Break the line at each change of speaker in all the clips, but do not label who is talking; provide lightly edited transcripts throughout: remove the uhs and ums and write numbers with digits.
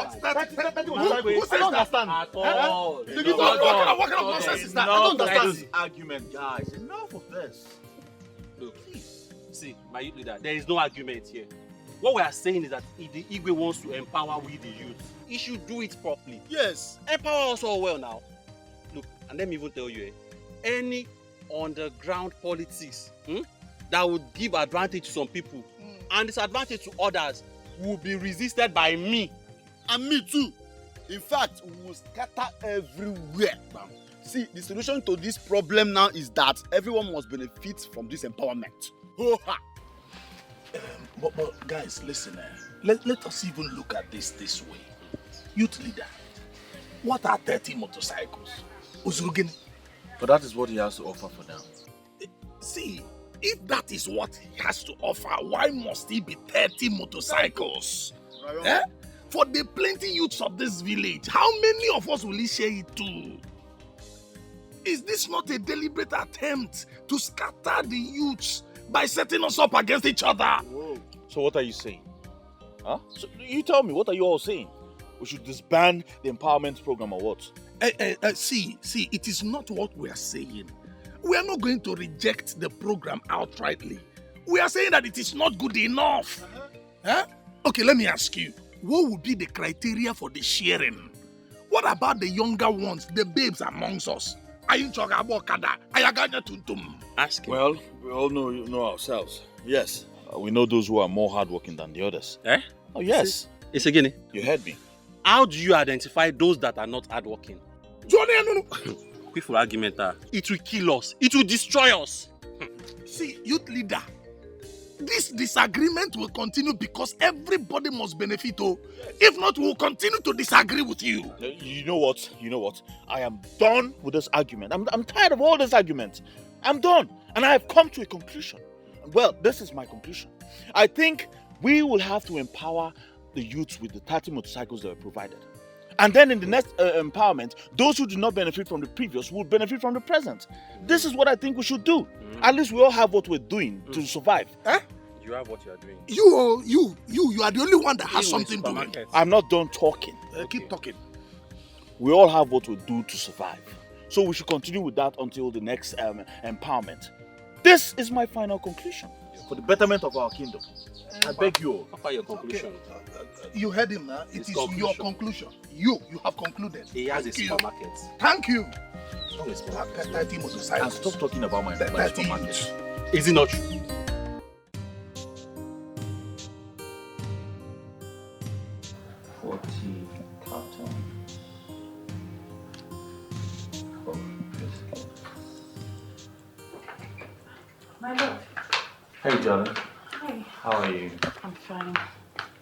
Who says that?
At all.
What kind of nonsense is that? I don't understand
this argument, guys. Enough of this.
Look, please. See, my youth leader, there is no argument here. What we are saying is that if the Igwe wants to empower we the youth, he should do it properly.
Yes.
Empower us all well now. Look, and let me even tell you, any underground politics that would give advantage to some people and disadvantage to others will be resisted by me.
And me too. In fact, we will scatter everywhere. See, the solution to this problem now is that everyone must benefit from this empowerment.
But guys, listen. Let us even look at this way. Youth leader, what are 30 motorcycles? Uzurugin.
But that is what he has to offer for now.
See, if that is what he has to offer, why must he be 30 motorcycles? Eh? For the plenty youths of this village, how many of us will he share it to? Is this not a deliberate attempt to scatter the youths by setting us up against each other?
Whoa. So what are you saying? Huh? So you tell me, what are you all saying? We should disband the empowerment program or what?
See, it is not what we are saying. We are not going to reject the program outrightly. We are saying that it is not good enough. Huh? Okay, let me ask you. What would be the criteria for the sharing? What about the younger ones, the babes amongst us?
Ask him.
Well, we all know ourselves. Yes, we know those who are more hardworking than the others.
Eh?
Oh, yes.
It's again.
You heard me.
How do you identify those that are not hardworking? Quick for argument, it will kill us. It will destroy us.
See, youth leader, this disagreement will continue because everybody must benefit. If not, we will continue to disagree with you.
You know what? I am done with this argument. I'm tired of all this argument. I'm done. And I have come to a conclusion. Well, this is my conclusion. I think we will have to empower the youths with the 30 motorcycles that were provided. And then in the next empowerment, those who do not benefit from the previous will benefit from the present. This is what I think we should do. At least we all have what we're doing to survive.
Eh?
You have what you are doing.
You are the only one that has something to do.
I'm not done talking.
Keep talking.
We all have what we do to survive. So we should continue with that until the next empowerment. This is my final conclusion. For the betterment of our kingdom. I beg you all.
What your conclusion?
You heard him now. It is your conclusion. You have concluded.
He has a supermarket.
Thank you.
30 motorcycles.
And stop talking about my supermarket.
Is it not true?
My love.
Hey, darling.
Hi.
How are you?
I'm fine.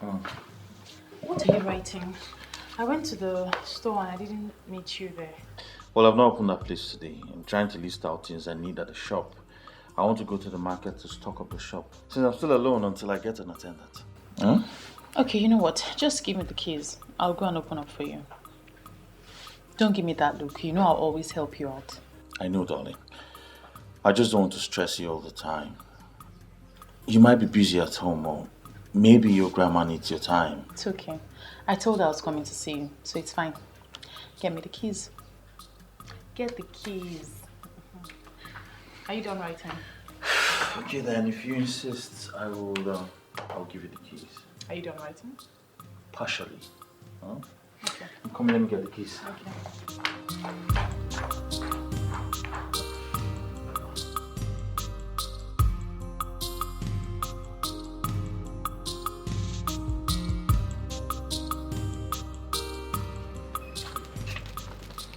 Oh.
What are you writing? I went to the store and I didn't meet you there.
Well, I've not opened that place today. I'm trying to list out things I need at the shop. I want to go to the market to stock up the shop. Since I'm still alone until I get an attendant. Huh?
Okay, you know what? Just give me the keys. I'll go and open up for you. Don't give me that look. You know I'll always help you out.
I know, darling. I just don't want to stress you all the time. You might be busy at home, or maybe your grandma needs your time.
It's okay. I told her I was coming to see you, so it's fine. Get me the keys. Get the keys. Are you done writing?
Okay then, if you insist, I'll give you the keys.
Are you done writing?
Partially. Huh?
Okay.
Come, let me get the keys.
Okay.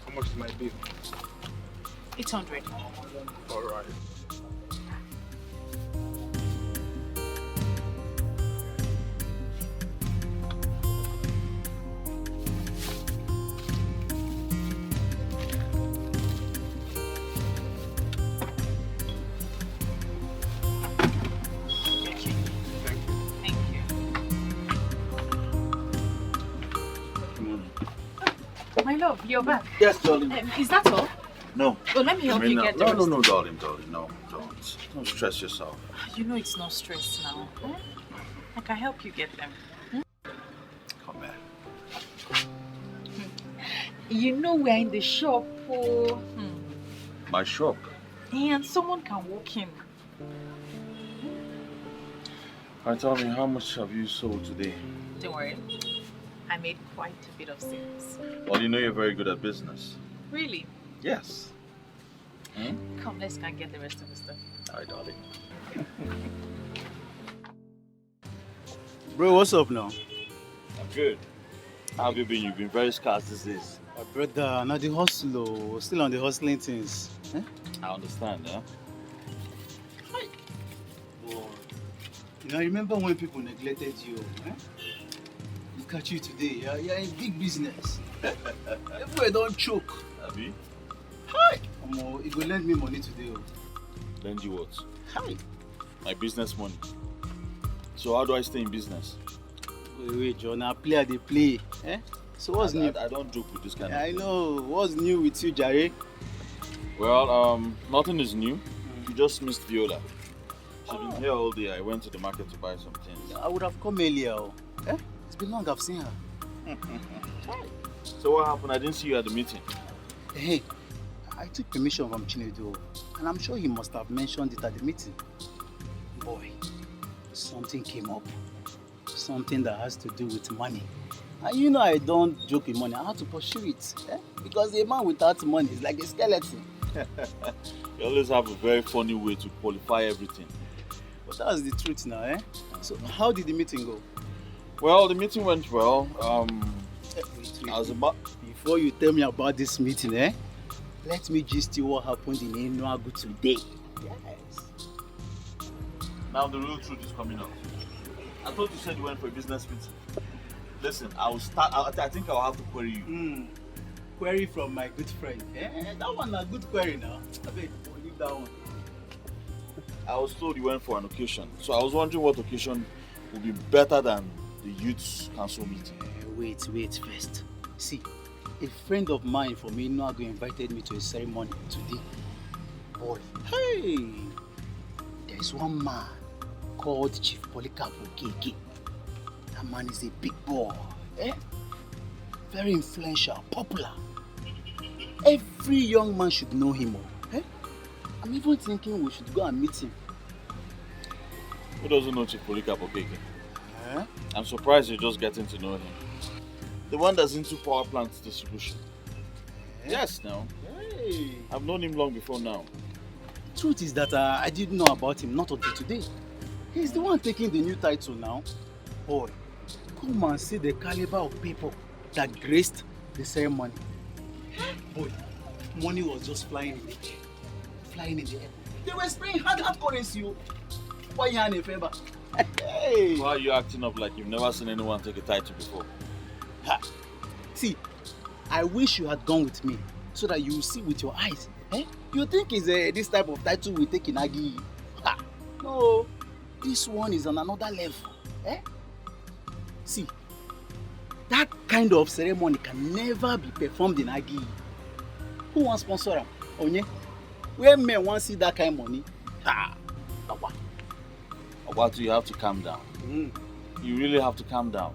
How much is my bill?
800.
All right.
My love, you're back.
Yes, darling.
Is that all?
No.
Well, let me help you get the rest.
No, darling, no, don't. Don't stress yourself.
You know it's no stress now. I can help you get them.
Come here.
You know we're in the shop. Oh.
My shop.
And someone can walk in.
And tell me, how much have you sold today?
Don't worry. I made quite a bit of sales.
Well, you know you're very good at business.
Really?
Yes.
Come, let's go and get the rest of the stuff.
Hi, darling.
Bro, what's up now?
I'm good. How have you been? You've been very scarce these days.
Brother, now the hustle, still on the hustling things.
I understand, huh?
You know, I remember when people neglected you. Look at you today, you're in big business. Everywhere don't choke.
Abi?
Hi! You go lend me money today.
Lend you what?
Hi!
My business money. So how do I stay in business?
Wait, John, I play. So what's new?
I don't joke with this kind of
I
thing.
know. What's new with you, Jare?
Well, nothing is new. You just missed Viola. She's been here all day. I went to the market to buy some things.
I would have come earlier. It's been long I've seen her.
So what happened? I didn't see you at the meeting.
Hey, I took permission from Chinedu, and I'm sure he must have mentioned it at the meeting. Boy, something came up. Something that has to do with money. And you know I don't joke with money. I have to pursue it. Because a man without money is like a skeleton.
You always have a very funny way to qualify everything.
But that's the truth now, So how did the meeting go?
Well, the meeting went well.
Wait.
I was about...
Before you tell me about this meeting, let me gist you what happened in Enugu today. Yes.
Now the real truth is coming out. I thought you said you went for a business meeting. Listen, I think I'll have to query you.
Query from my good friend. That one a good query now. I bet we'll leave that one.
I was told you went for an occasion. So I was wondering what occasion would be better than the youth council meeting.
Wait first. See, a friend of mine from Enugu invited me to a ceremony today. Boy, hey! There's one man called Chief Polycarp Okeke. That man is a big boy. Very influential, popular. Every young man should know him. I'm even thinking we should go and meet him.
Who doesn't know Chief Polycarp Okeke? I'm surprised you're just getting to know him. The one that's into power plant distribution. Yes, now.
Hey.
I've known him long before now.
Truth is that I didn't know about him not until today. He's the one taking the new title now. Boy, come and see the caliber of people that graced the ceremony. Boy, money was just flying in the air. Flying in the air. They were spraying hard currency. Why you in a favor? Hey!
Why are you acting up like you've never seen anyone take a title before?
See, I wish you had gone with me so that you will see with your eyes. You think it's this type of title we take in Agi? No, this one is on another level. See, that kind of ceremony can never be performed in Agi. Who wants sponsor him? Onye? Where men want to see that kind of money?
Obatu, you have to calm down. You really have to calm down.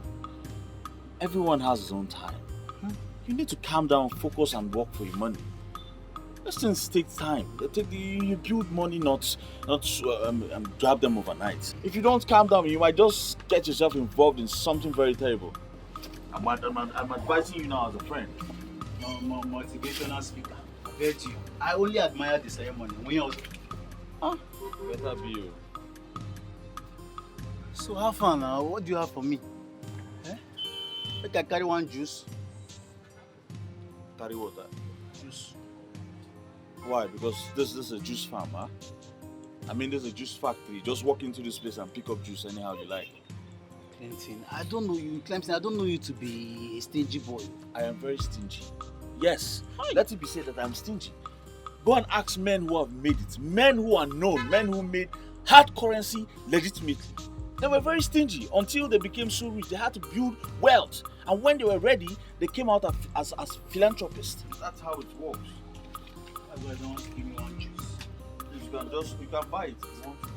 Everyone has his own time. You need to calm down, focus and work for your money. These things take time. You build money, not grab them overnight. If you don't calm down, you might just get yourself involved in something very terrible. I'm advising you now as a friend.
Motivational speaker. I bet you. I only admire the ceremony.
Better be you.
So how far now? What do you have for me? Make I carry one juice.
Carry water.
Juice.
Why? Because this is a juice farm, huh? I mean, there's a juice factory. Just walk into this place and pick up juice anyhow you like.
Clemson, I don't know you. Clemson, I don't know you to be a stingy boy.
I am very stingy. Yes. Let it be said that I'm stingy. Go and ask men who have made it. Men who are known. Men who made hard currency legitimately. They were very stingy until they became so rich. They had to build wealth. And when they were ready, they came out as philanthropists. That's how it works.
That's why I don't want to give me one juice.
You can buy it if you want to.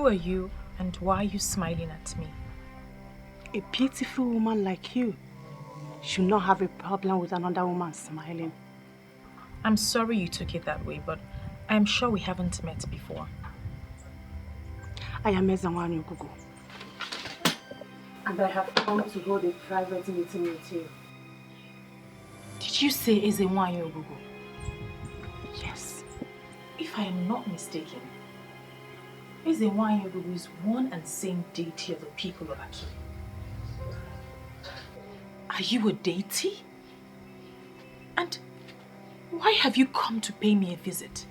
Who are you and why are you smiling at me?
A beautiful woman like you should not have a problem with another woman smiling.
I'm sorry you took it that way, but I'm sure we haven't met before.
I am Ezanwani Gugu. And I have come to hold a private meeting with you.
Did you say Ezenwanyi Ogugu?
Yes.
If I am not mistaken, Ezenwanyi Ogugu is one and same deity of the people of Aki. Are you a deity? And why have you come to pay me a visit?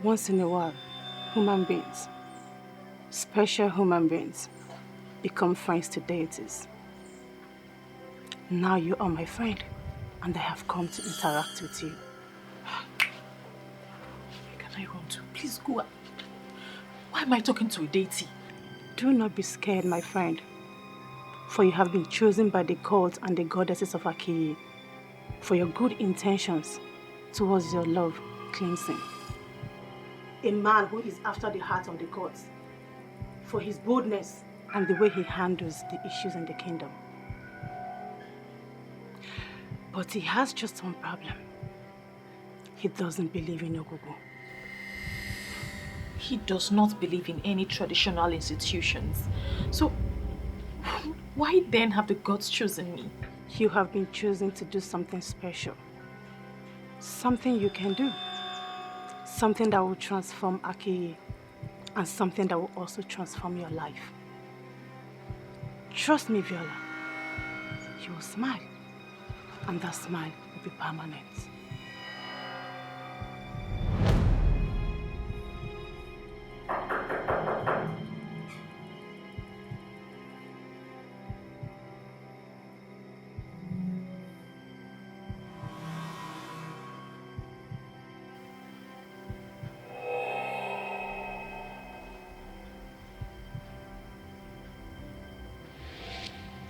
Once in a while, human beings, special human beings, become friends to deities. Now you are my friend, and I have come to interact with you.
Where can I run to? Please go. Why am I talking to a deity?
Do not be scared, my friend, for you have been chosen by the gods and the goddesses of Akiyi for your good intentions towards your love cleansing. A man who is after the heart of the gods for his boldness and the way he handles the issues in the kingdom. But he has just one problem. He doesn't believe in Ogugu.
He does not believe in any traditional institutions. So, why then have the gods chosen me?
You have been chosen to do something special. Something you can do. Something that will transform Akiyi. And something that will also transform your life. Trust me, Viola. You will smile. And that smile will be permanent.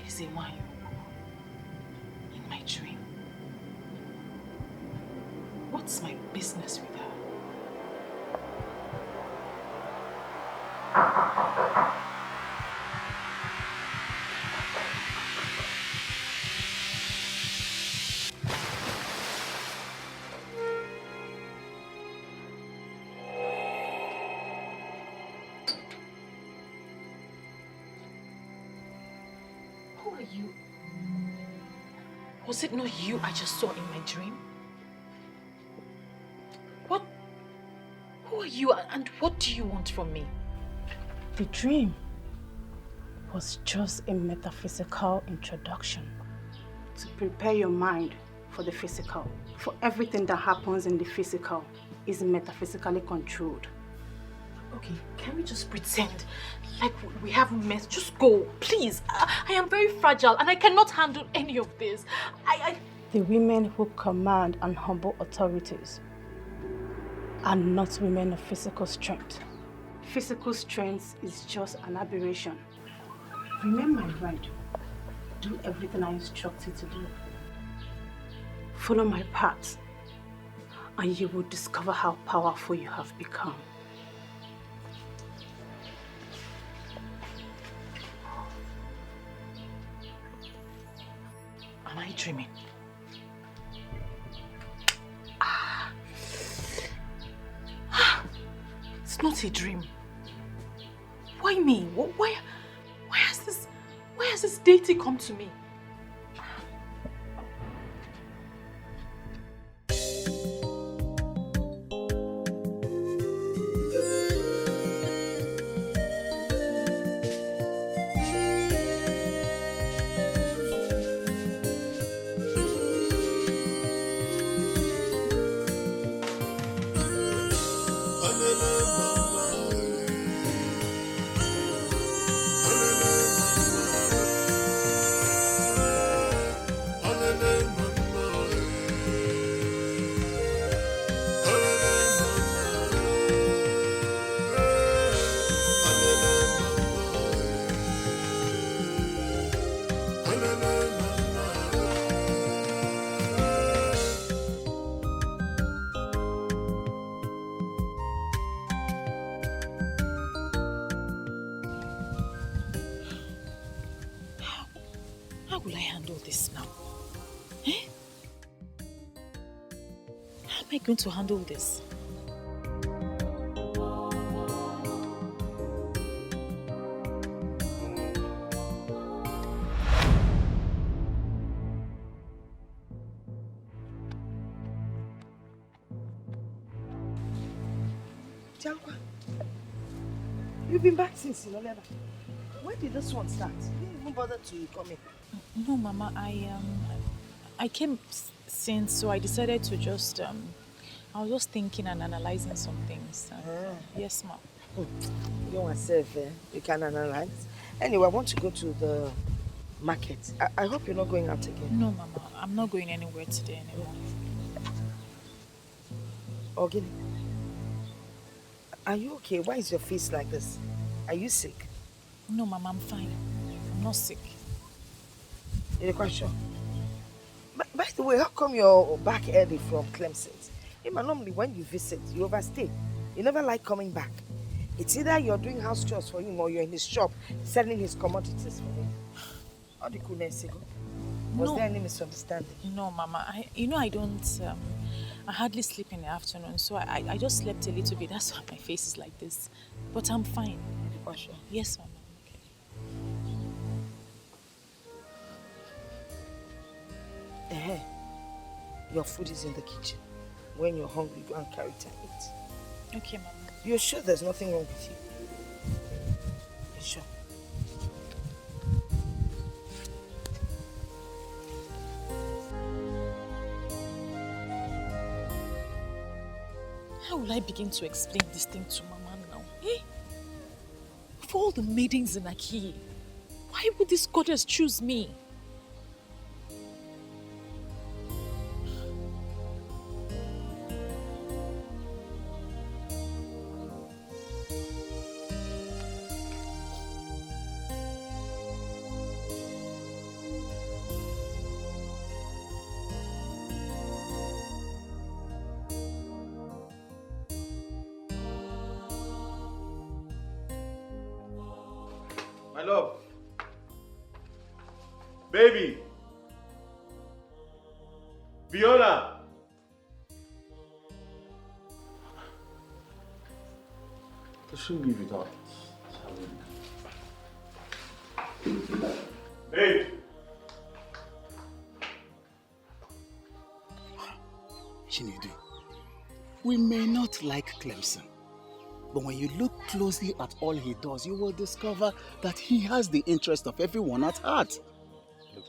Ezenwanyi Ogugu, in my dream. What's my business with her? Who are you? Was it not you I just saw in my dream? Who are you and what do you want from me?
The dream was just a metaphysical introduction to prepare your mind for the physical. For everything that happens in the physical is metaphysically controlled.
Okay, can we just pretend like we haven't met? Just go, please. I am very fragile and I cannot handle any of this.
The women who command and humble authorities are not women of physical strength. Physical strength is just an aberration. Remember my word. Do everything I instruct you to do. Follow my path, and you will discover how powerful you have become.
Am I dreaming? It's not a dream. Why me? Why has this deity come to me? How will I handle this now? Eh? How am I going to handle this?
Jankwa, you've been back since Ilolela. When did this one start? You didn't even bother to come in.
No, Mama, I came since, so I decided to just I was just thinking and analyzing some things. Yes, Mom.
You want to you can analyze. Anyway, I want to go to the market. I hope you're not going out again.
No, Mama, I'm not going anywhere today anymore.
Ogini, are you okay? Why is your face like this? Are you sick?
No, Mama, I'm fine. I'm not sick.
You're quite sure? By the way, how come you're back early from Clemson's? Normally when you visit, you overstay. You never like coming back. It's either you're doing house chores for him or you're in his shop selling his commodities for him. How did you go? Was there any misunderstanding?
No, Mama. I don't. I hardly sleep in the afternoon, so I just slept a little bit. That's why my face is like this. But I'm fine.
You're sure?
Yes, Mama.
Okay. Your food is in the kitchen. When you're hungry, go and carry it and eat.
Okay, Mama.
You're sure there's nothing wrong with you? You're sure?
How will I begin to explain this thing to Mama now? Eh? For all the maidens in Aki, why would this goddess choose me?
My love. Baby. Viola. I shouldn't leave without telling. Babe.
Chinedu, we may not like Clemson, but when you look closely at all he does, you will discover that he has the interest of everyone at heart.
Look,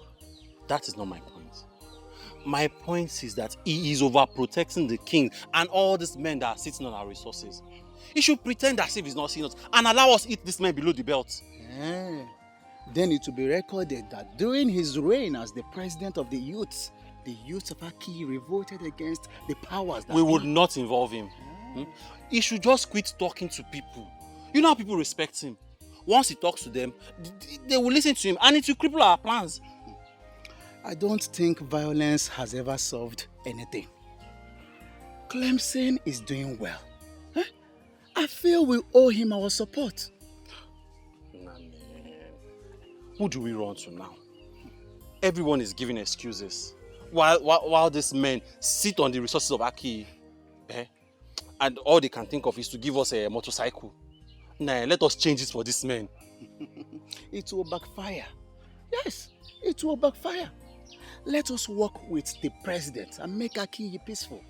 that is not my point. My point is that he is overprotecting the king and all these men that are sitting on our resources. He should pretend as if he's not seeing us and allow us eat this man below the belt.
Then it will be recorded that during his reign as the president of the youths of Aki revolted against the powers that
we would not involve him. He should just quit talking to people. You know how people respect him. Once he talks to them, they will listen to him and it will cripple our plans.
I don't think violence has ever solved anything. Clemson is doing well. I feel we owe him our support.
Who do we run to now? Everyone is giving excuses. While these men sit on the resources of Aki, and all they can think of is to give us a motorcycle. Nah, let us change it for this man.
It will backfire. Yes, it will backfire. Let us work with the president and make Aki peaceful.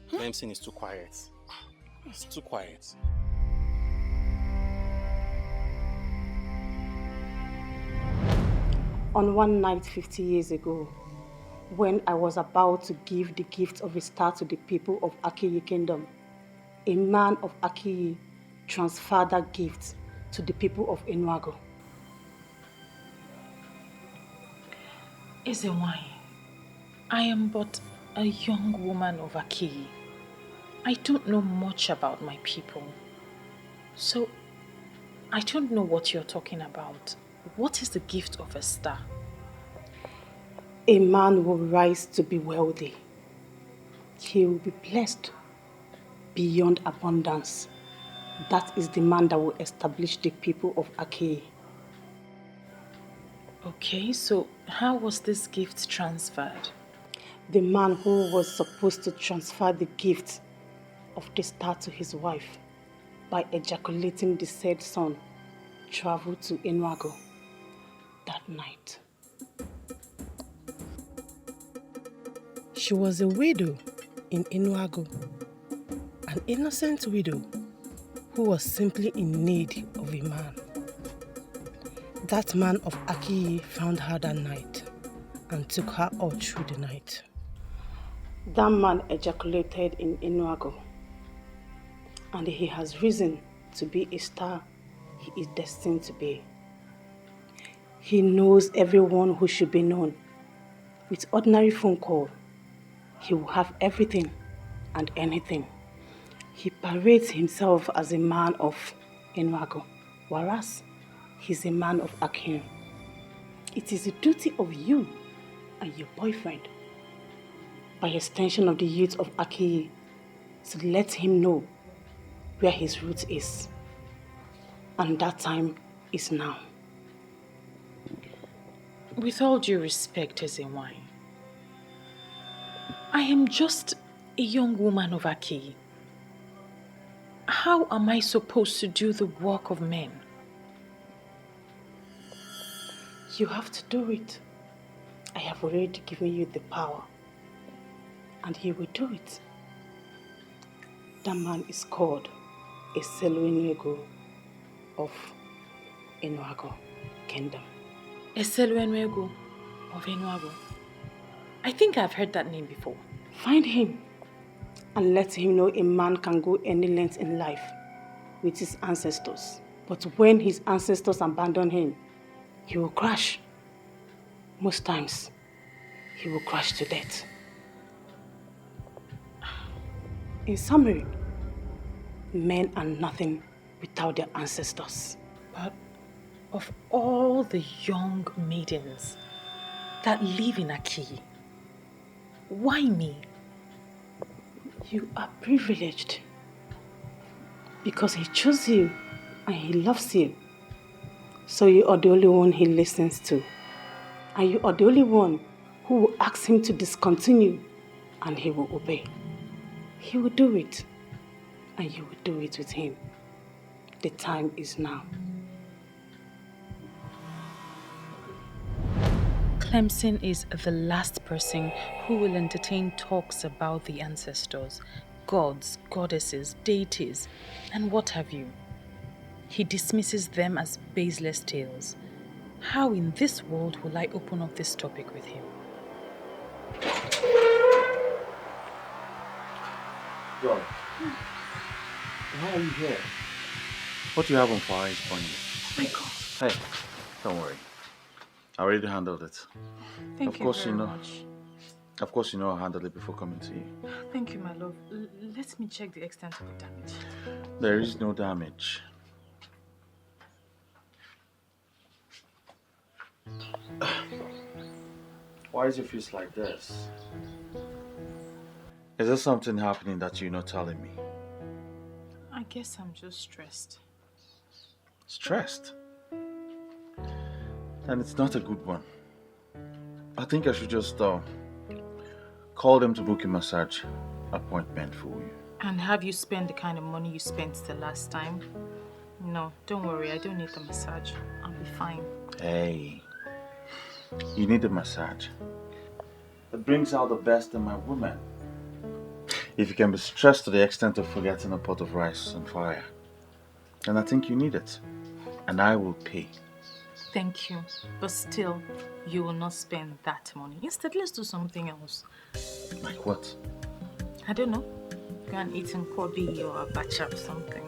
Clemson is too quiet. It's too quiet.
On one night 50 years ago, when I was about to give the gift of a star to the people of Akiyi Kingdom, a man of Akiyi transferred that gift to the people of Enuago.
Ezewai, I am but a young woman of Akiyi. I don't know much about my people. So, I don't know what you're talking about. What is the gift of a star?
A man will rise to be wealthy. He will be blessed beyond abundance. That is the man that will establish the people of Akiyi.
Okay, so how was this gift transferred?
The man who was supposed to transfer the gift of the star to his wife by ejaculating the said son traveled to Enuago that night.
She was a widow in Enuago, an innocent widow who was simply in need of a man. That man of Akiyi found her that night and took her all through the night.
That man ejaculated in Enuago, and he has risen to be a star he is destined to be. He knows everyone who should be known. With ordinary phone call, he will have everything and anything. He parades himself as a man of Enuago, whereas he's a man of Akin. It is the duty of you and your boyfriend, by extension of the youth of Akiyi, to let him know where his root is. And that time is now.
With all due respect, Ezenwai, I am just a young woman of Akiyi. How am I supposed to do the work of men?
You have to do it. I have already given you the power, and you will do it. That man is called Eseluenuego of Enuago Kingdom.
Eseluenuego of Enuago. I think I've heard that name before.
Find him and let him know a man can go any length in life with his ancestors. But when his ancestors abandon him, he will crash. Most times, he will crash to death. In summary, men are nothing without their ancestors.
But of all the young maidens that live in Akiyi, why me?
You are privileged because he chose you and he loves you. So you are the only one he listens to. And you are the only one who will ask him to discontinue and he will obey. He will do it and you will do it with him. The time is now.
Clemson is the last person who will entertain talks about the ancestors, gods, goddesses, deities, and what have you. He dismisses them as baseless tales. How in this world will I open up this topic with him?
John, why are you here? What do you have on fire is funny.
My God.
Hey, don't worry. I already handled it.
Thank you very much.
Of course you know I handled it before coming to you.
Thank you, my love. Let me check the extent of the damage.
There is no damage. Why is your face like this? Is there something happening that you're not telling me?
I guess I'm just stressed.
Stressed? And it's not a good one. I think I should just call them to book a massage appointment for you.
And have you spent the kind of money you spent the last time? No, don't worry, I don't need the massage. I'll be fine.
Hey, you need a massage. It brings out the best in my woman. If you can be stressed to the extent of forgetting a pot of rice on fire, then I think you need it. And I will pay.
Thank you. But still, you will not spend that money. Instead, let's do something else.
Like what?
I don't know. Go and eat in Kobe or Abacha or something.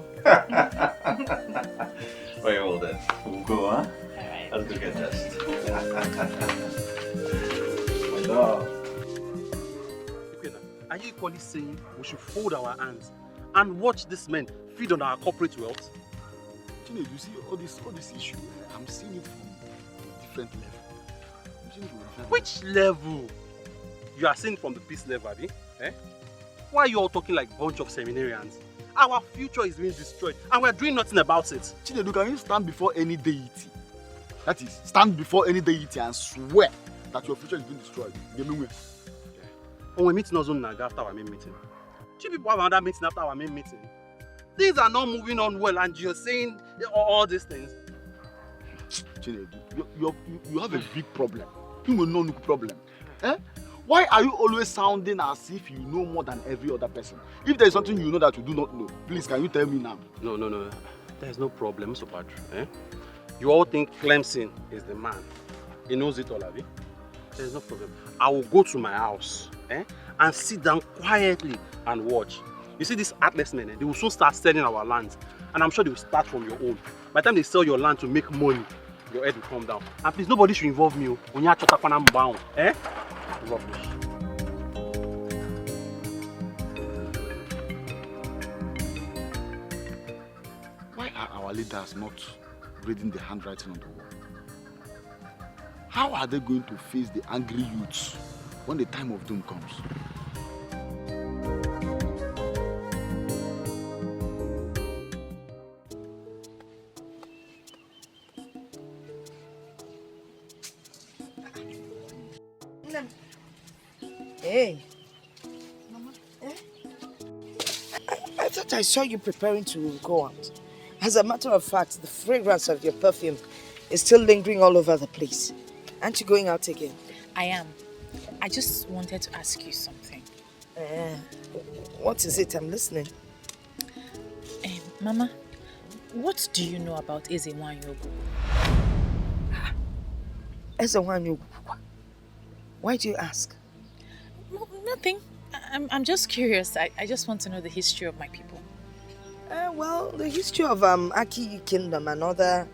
Very well then. We'll go, huh?
Alright.
Let's go get dressed. My dog.
Are you equally saying we should fold our hands and watch these men feed on our corporate wealth?
You see all this issue, I'm seeing it from a different level. I'm seeing it from a different
Which level? You are seeing from the peace level, Abi? Eh? Why are you all talking like a bunch of seminarians? Our future is being destroyed and we're doing nothing about it.
Chinedu, can you stand before any deity
That is, stand before any deity and swear that your future is being destroyed.
When we're meeting us on Naga after our main meeting. Two people have another meeting after our main meeting. Things are not moving on well and you're saying all these things.
Chinedu, you have a big problem. You will know no problem. Eh? Why are you always sounding as if you know more than every other person? If there is something you know that you do not know, please can you tell me now?
No. There's no problem, Mr. Padre. Eh? You all think Clemson is the man. He knows it all, have you? There's no problem. I will go to my house and sit down quietly and watch. You see these artless men, they will soon start selling our lands. And I'm sure they will start from your own. By the time they sell your land to make money, your head will come down. And please, nobody should involve me. When you are bound, rubbish.
Why are our leaders not reading the handwriting on the wall? How are they going to face the angry youths when the time of doom comes?
Hey. Mama. I thought I saw you preparing to go out. As a matter of fact, the fragrance of your perfume is still lingering all over the place. Aren't you going out again?
I am. I just wanted to ask you something.
What is it? I'm listening.
Mama, what do you know about Ezewanyogu?
Ezewanyogu? Why do you ask?
No, nothing. I'm just curious. I just want to know the history of my people.
Well, the history of Aki Kingdom and other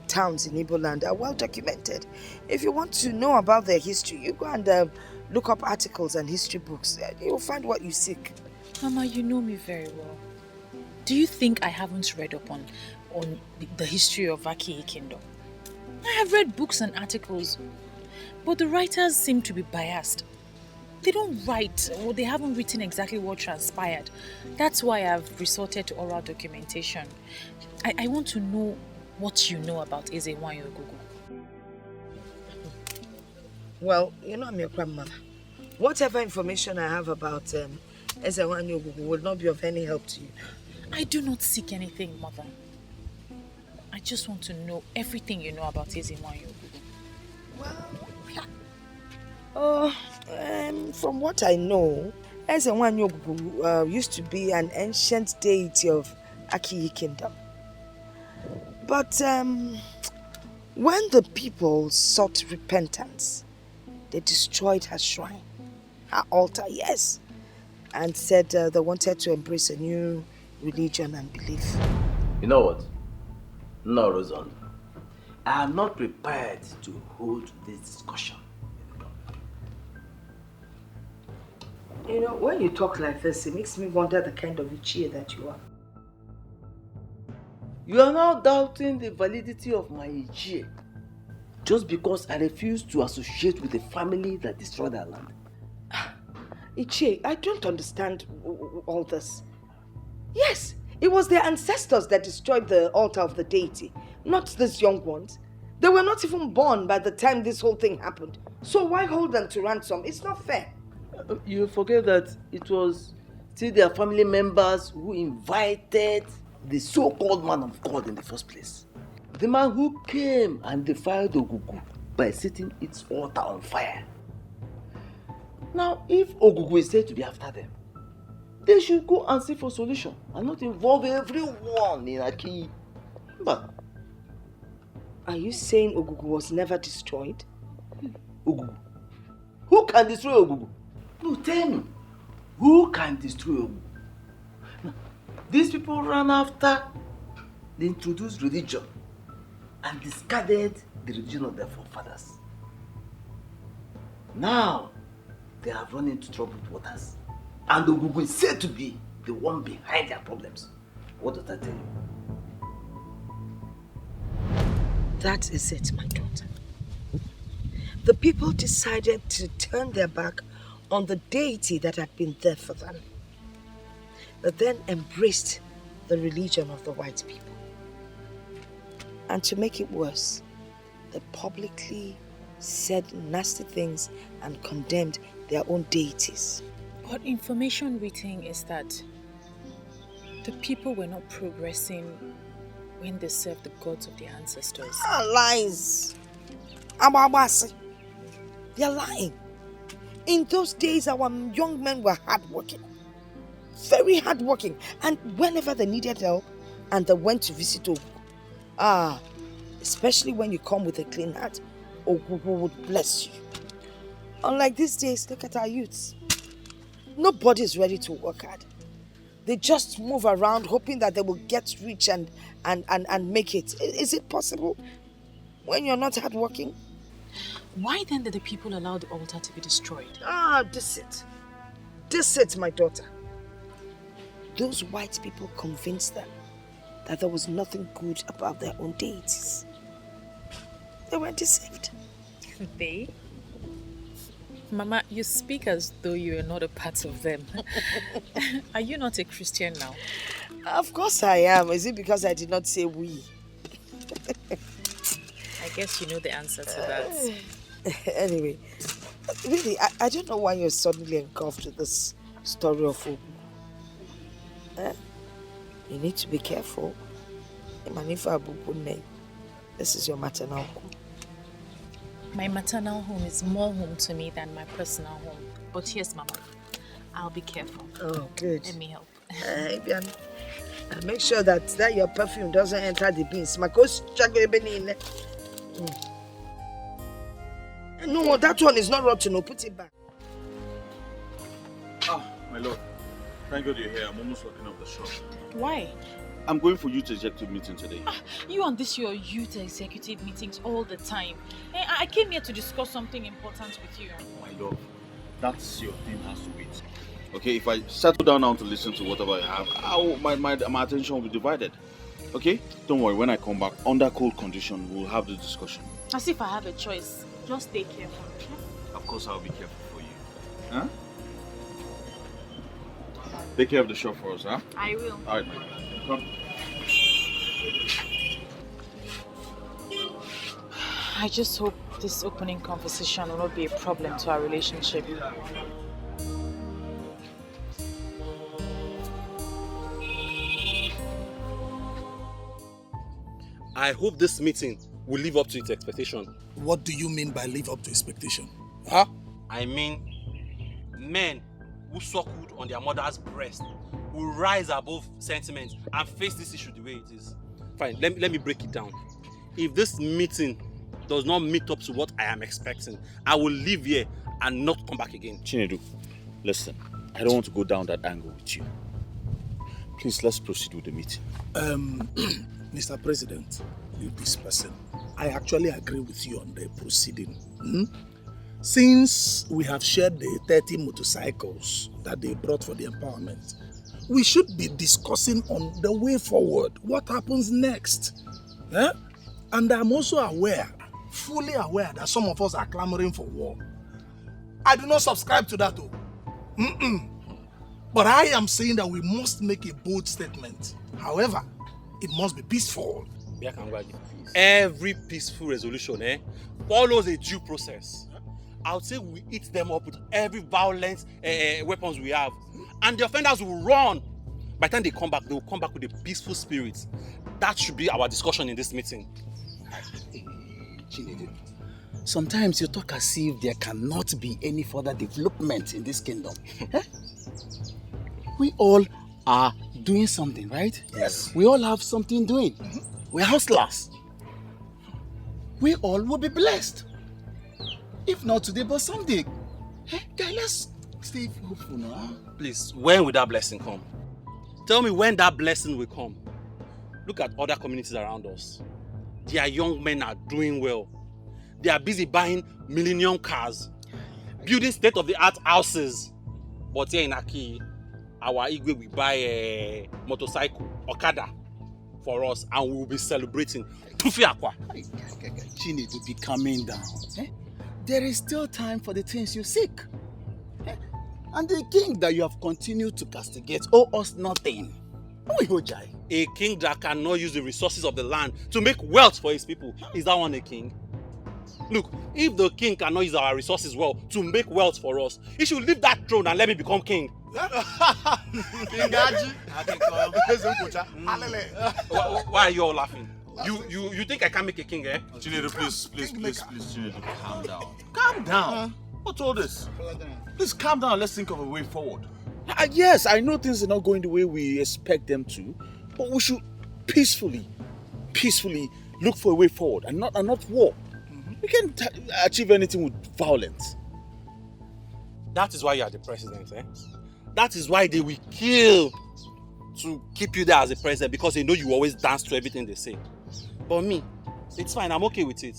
towns in Igbo land are well documented. If you want to know about their history, you go and look up articles and history books. You'll find what you seek.
Mama, you know me very well. Do you think I haven't read up on the history of Aki Kingdom? I have read books and articles, but the writers seem to be biased. They don't write, or they haven't written exactly what transpired. That's why I've resorted to oral documentation. I want to know what you know about Ezewanyogu.
Well, you know I'm your grandmother. Whatever information I have about Ezewanyogu will not be of any help to you.
I do not seek anything, Mother. I just want to know everything you know about Ezewanyogu.
Well, from what I know, Ezewanyogu used to be an ancient deity of Akiyi Kingdom. But when the people sought repentance, they destroyed her shrine, her altar, yes, and said they wanted to embrace a new religion and belief.
You know what? No, Rosan. I am not prepared to hold this discussion.
You know, when you talk like this, it makes me wonder the kind of Ichie that you are.
You are now doubting the validity of my Ichie just because I refuse to associate with a family that destroyed our land.
Ichie, I don't understand all this. Yes, it was their ancestors that destroyed the altar of the deity, not these young ones. They were not even born by the time this whole thing happened. So why hold them to ransom? It's not fair.
You forget that it was still their family members who invited the so-called man of God in the first place. The man who came and defied Ogugu by setting its altar on fire. Now, if Ogugu is said to be after them, they should go and seek for a solution and not involve everyone in Aki. But
are you saying Ogugu was never destroyed?
Ogugu? Who can destroy Ogugu? No, tell me. Who can destroy Ogugu? Now, these people ran after the introduced religion and discarded the religion of their forefathers. Now, they have run into troubled waters. And Ogugu is said to be the one behind their problems. What does that tell you?
That is it, my daughter. The people decided to turn their back on the deity that had been there for them. They then embraced the religion of the white people. And to make it worse, they publicly said nasty things and condemned their own deities.
But information we think is that the people were not progressing when they served the gods of their ancestors.
Lies! Ababasi. They're lying. In those days, our young men were hardworking. Very hardworking. And whenever they needed help, and they went to visit Ogu, especially when you come with a clean heart, Ogu would bless you. Unlike these days, look at our youths. Nobody is ready to work hard. They just move around hoping that they will get rich and make it. Is it possible when you're not hardworking?
Why then did the people allow the altar to be destroyed?
This it, my daughter. Those white people convinced them that there was nothing good about their own deities. They were deceived.
They? Mama, you speak as though you are not a part of them. Are you not a Christian now?
Of course I am. Is it because I did not say we?
I guess you know the answer to that.
Anyway, really, I don't know why you're suddenly engulfed with this story of Ogu. You need to be careful. This is your maternal home.
My maternal home is more home to me than my personal home. But yes, Mama, I'll be careful.
Oh, good.
Let me help.
Make sure that your perfume doesn't enter the beans. No, that one is not rotten. No, put it back.
My lord. Thank God you're here. I'm almost locking up the shop.
Why?
I'm going for youth executive meeting today.
You and this your youth executive meetings all the time. I came here to discuss something important with you.
My love, that's your thing has to wait. Okay, if I settle down now to listen to whatever I have, my attention will be divided. Okay? Don't worry, when I come back, under cold condition, we'll have the discussion.
As if I have a choice. Just stay careful, okay?
Of course, I'll be careful for you. Huh? Take care of the shop for us, huh?
I will.
Alright, my God. Come.
I just hope this opening conversation will not be a problem to our relationship.
I hope this meeting will live up to its expectation.
What do you mean by live up to expectation?
Huh? I mean, men who suckled on their mother's breast will rise above sentiment and face this issue the way it is. Fine, let me break it down. If this meeting does not meet up to what I am expecting, I will leave here and not come back again.
Chinedu, listen, I don't want to go down that angle with you. Please, let's proceed with the meeting.
Mr. President, leave this person. I actually agree with you on the proceeding. Since we have shared the 30 motorcycles that they brought for the empowerment, we should be discussing on the way forward, what happens next. And I'm also aware, fully aware, that some of us are clamoring for war. I do not subscribe to that though. But I am saying that we must make a bold statement. However, it must be peaceful.
Every peaceful resolution follows a due process. I would say we eat them up with every violent weapons we have. And the offenders will run. By the time they come back, they will come back with a peaceful spirit. That should be our discussion in this meeting.
Sometimes you talk as if there cannot be any further development in this kingdom. We all are doing something, right?
Yes.
We all have something doing. We're hustlers. We all will be blessed. If not today, but someday. Guy, let's stay hopeful now.
Please, when will that blessing come? Tell me when that blessing will come. Look at other communities around us. Their young men are doing well. They are busy buying millennium cars, building state-of-the-art houses. But here in Aki, our Igwe will buy a motorcycle, Okada, for us, and we will be celebrating. Tufi Akwa.
Chinedu, be calming down. There is still time for the things you seek. And the king that you have continued to castigate owe us nothing.
A king that cannot use the resources of the land to make wealth for his people. Is that one a king? Look, if the king cannot use our resources well to make wealth for us, he should leave that throne and let me become king. Why are you all laughing? You think I can make a king, eh?
Chinedu, please, Chinedu, calm down. Calm down. What's all this? Please calm down. Let's think of a way forward. Yes, I know things are not going the way we expect them to, but we should peacefully look for a way forward and not war. We can't achieve anything with violence.
That is why you are the president, eh? That is why they will kill to keep you there as the president, because they know you always dance to everything they say. But me, it's fine, I'm okay with it.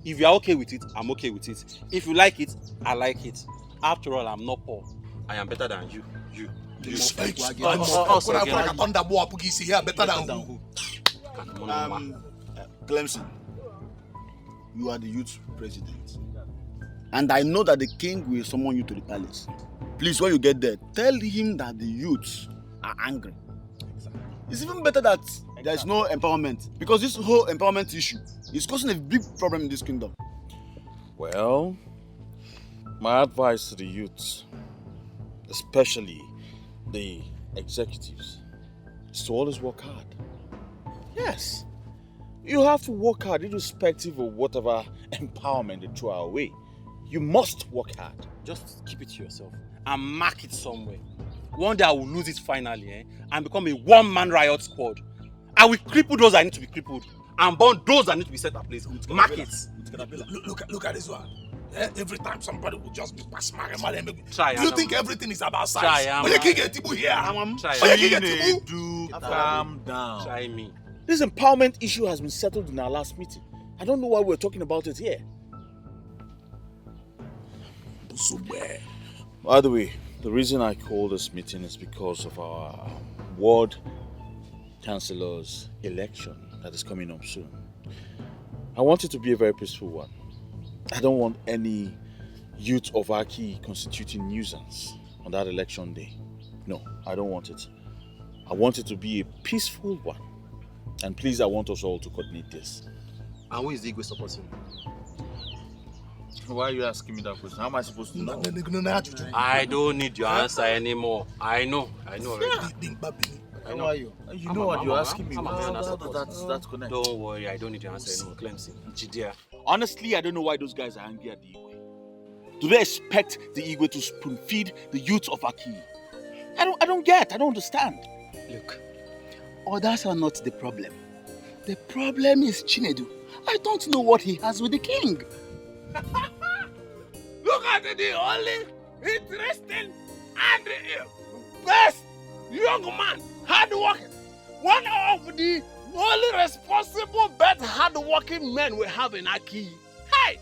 If you are okay with it, I'm okay with it. If you like it, I like it. After all, I'm not poor. I am better than you.
Clemson, you are the youth president. And I know that the king will summon you to the palace. Please, when you get there, tell him that the youths are angry. It's even better that there is no empowerment, because this whole empowerment issue is causing a big problem in this kingdom.
Well, my advice to the youths, especially the executives, is to always work hard. Yes, you have to work hard irrespective of whatever empowerment they throw our way. You must work hard.
Just keep it to yourself and mark it somewhere. One day I will lose it finally, eh? And become a one-man riot squad. I will cripple those that need to be crippled and burn those that need to be set ablaze. Mark it.
Look at this one. Every time somebody will just be pass my
Try.
Do you think everything is about size?
Try.
But you can't get Tibu here.
Calm down.
Try me.
This empowerment issue has been settled in our last meeting. I don't know why we're talking about it here. By the way, the reason I called this meeting is because of our ward councillor's election that is coming up soon. I want it to be a very peaceful one. I don't want any youth of Aki constituting nuisance on that election day. No, I don't want it. I want it to be a peaceful one. And please, I want us all to coordinate this.
And who is the Igwe supporting?
Why are you asking me that question? How am I supposed to know?
I don't need your answer anymore. I know already.
I know you. You know what you're asking me. That's connected.
Don't worry, I don't need your answer anymore, Clemson. Jidia.
Honestly, I don't know why those guys are angry at the Igwe. Do they expect the Igwe to spoon feed the youth of Aki? I don't understand.
Look, others are not the problem. The problem is Chinedu. I don't know what he has with the king.
Look at the only interesting and best young man, hard-working. One of the only responsible, but hard-working men we have in Aki. Hey!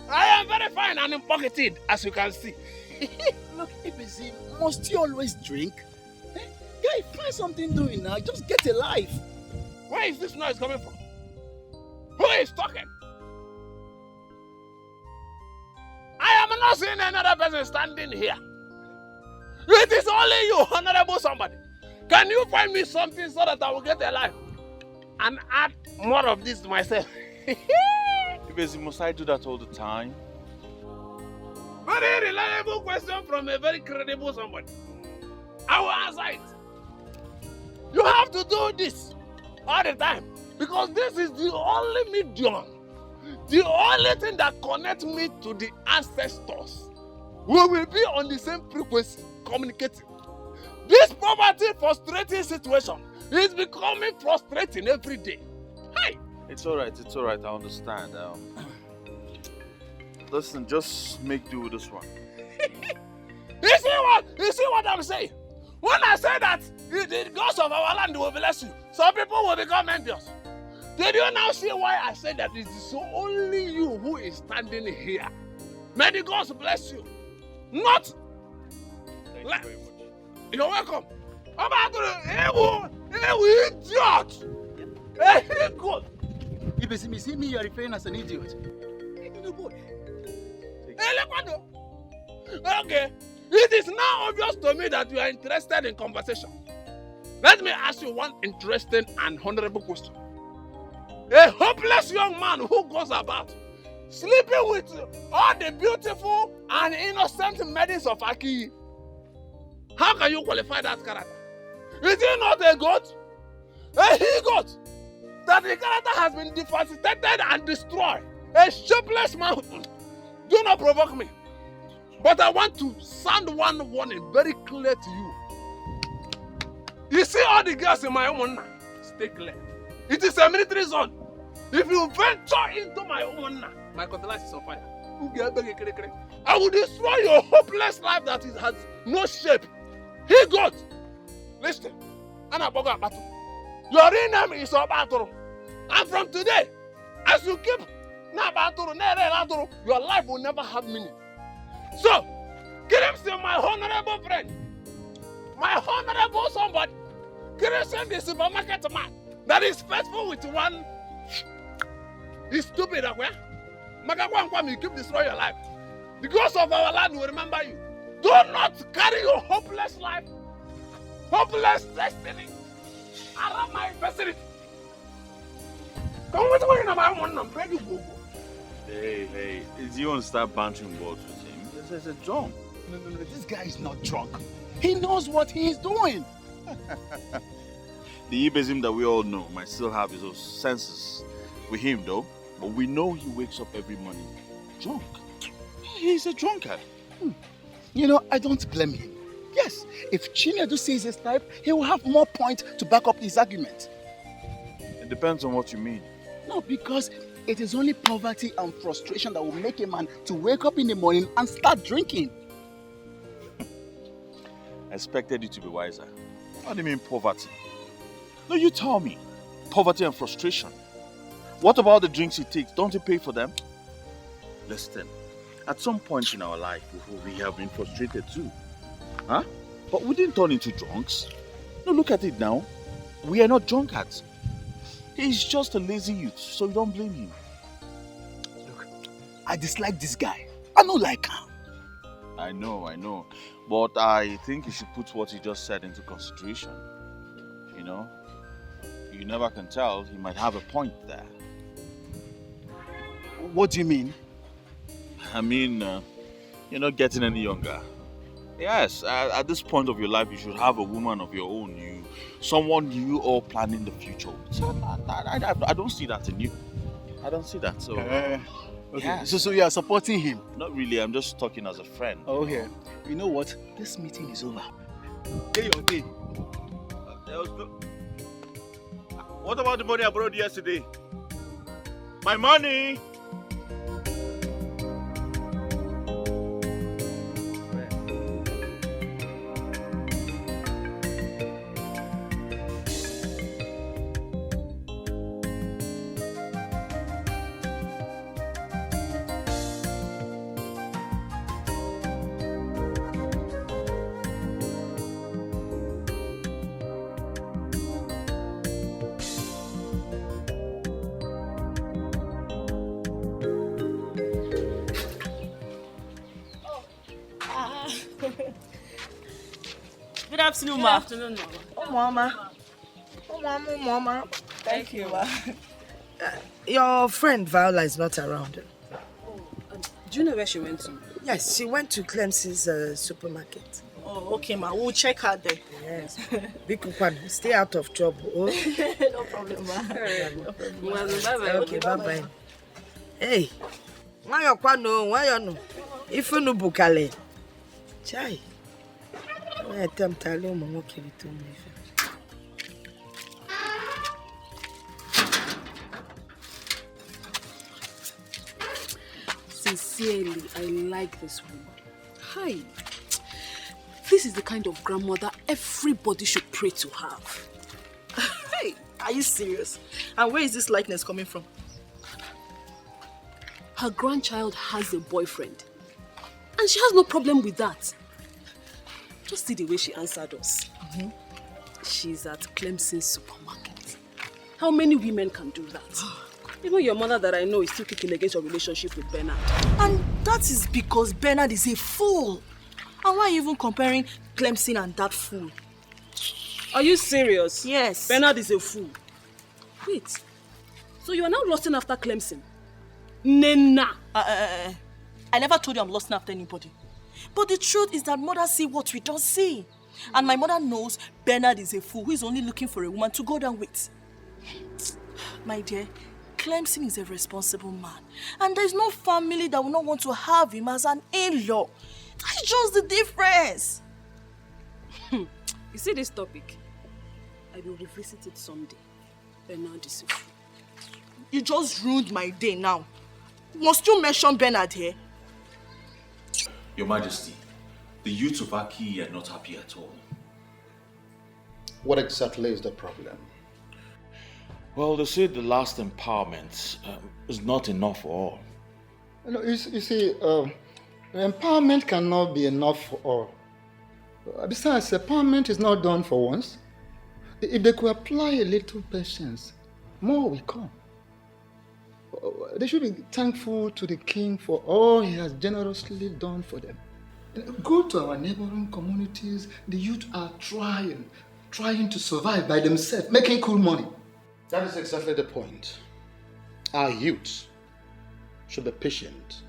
I am very fine and pocketed, as you can see.
Look, Ibezim, must you always drink? Guy, find something doing now. Just get a life.
Where is this noise coming from? Who is talking? I am not seeing another person standing here. It is only you, honorable somebody. Can you find me something so that I will get a life and add more of this to myself?
Must I do that all the time?
Very reliable question from a very credible somebody. I will answer it. You have to do this all the time because this is the only medium, the only thing that connects me to the ancestors. We will be on the same frequency, communicating. This poverty frustrating situation is becoming frustrating every day. Hi.
It's all right, I understand. Listen, just make do with this one.
You see what I'm saying? When I say that the gods of our land will bless you, some people will become envious. Did you now see why I said that it is only you who is standing here? May the gods bless you. Not.
Thank you very much.
You're welcome. How about the idiot? Hey, good.
Ibezim, you see me, you're referring as an idiot.
Okay. It is now obvious to me that you are interested in conversation. Let me ask you one interesting and honorable question. A hopeless young man who goes about sleeping with all the beautiful and innocent maidens of Aki. How can you qualify that character? Is he not a goat? A he-goat? That the character has been devastated and destroyed. A shapeless mountain. Do not provoke me. But I want to sound one warning very clear to you. You see all the girls in my home now? Stay clear. It is a military zone. If you venture into my home now, my cutlass is on fire. I will destroy your hopeless life that it has no shape. He got. Listen. Your real name is Obatoro. And from today, as you keep your life will never have meaning. So, Kirimsi, my honorable friend, my honorable somebody, Kirimsi, the supermarket man that is faithful with one, is stupid. You keep destroying your life. The ghost of our land will remember you. Do not carry your hopeless life, hopeless destiny around my facility. Come with me in my one number.
Hey, is you want to start bantering words with him? It's a joke.
No, this guy is not drunk. He knows what he is doing.
The Ibezim that we all know might still have his own senses with him though, but we know he wakes up every morning drunk. He's a drunkard.
You know, I don't blame him. Yes, if Chinedu sees his type, he will have more points to back up his argument.
It depends on what you mean.
No, because it is only poverty and frustration that will make a man to wake up in the morning and start drinking.
I expected you to be wiser. What do you mean poverty? No, you tell me. Poverty and frustration. What about the drinks he takes? Don't he pay for them? Listen, at some point in our life, we have been frustrated too. Huh? But we didn't turn into drunks. No, look at it now. We are not drunkards. He's just a lazy youth, so you don't blame him.
Look, I dislike this guy. I don't like him.
I know. But I think you should put what he just said into consideration. You know? You never can tell. He might have a point there.
What do you mean?
I mean, you're not getting any younger. Yes, at this point of your life, you should have a woman of your own. Someone you all planning the future with. So I don't see that in you. I don't see that. So,
okay.
Yeah.
So you are supporting him?
Not really. I'm just talking as a friend.
Okay. You know what? This meeting is over. Hey, your day.
What about the money I borrowed yesterday? My money!
Good afternoon, ma.
Good afternoon, Mama. Mama.
Thank you, ma.
Your friend Viola is not around.
Do you know where she went to?
Yes, she went to Clemson's supermarket.
Oh, okay, ma. We'll check her there.
Yes. Bikukwan, stay out of trouble. Oh?
No problem, ma. No problem. Bye-bye.
Okay, bye-bye. Hey, why you kwano? Why you no? If you no bukale, chai. I attempt to learn more to me.
Sincerely, I like this woman. Hi. This is the kind of grandmother everybody should pray to have.
Hey, are you serious? And where is this likeness coming from?
Her grandchild has a boyfriend. And she has no problem with that. Just see the way she answered us. She's at Clemson's supermarket. How many women can do that? Even your mother that I know is still kicking against your relationship with Bernard.
And that is because Bernard is a fool. And why are you even comparing Clemson and that fool?
Are you serious?
Yes.
Bernard is a fool. Wait. So you are now lusting after Clemson? Nena.
I never told you I'm lusting after anybody. But the truth is that mother see what we don't see. And my mother knows Bernard is a fool who is only looking for a woman to go down with. My dear, Clemson is a responsible man. And there is no family that will not want to have him as an in-law. That's just the difference.
You see this topic? I will revisit it someday. Bernard is a fool.
You just ruined my day now. Must you mention Bernard here?
Your Majesty, the youths of Aki are not happy at all.
What exactly is the problem?
Well, they say the last empowerment is not enough for all.
You see, empowerment cannot be enough for all. Besides, empowerment is not done for once. If they could apply a little patience, more will come. They should be thankful to the king for all he has generously done for them. Go to our neighboring communities. The youth are trying to survive by themselves, making cool money.
That is exactly the point. Our youths should be patient.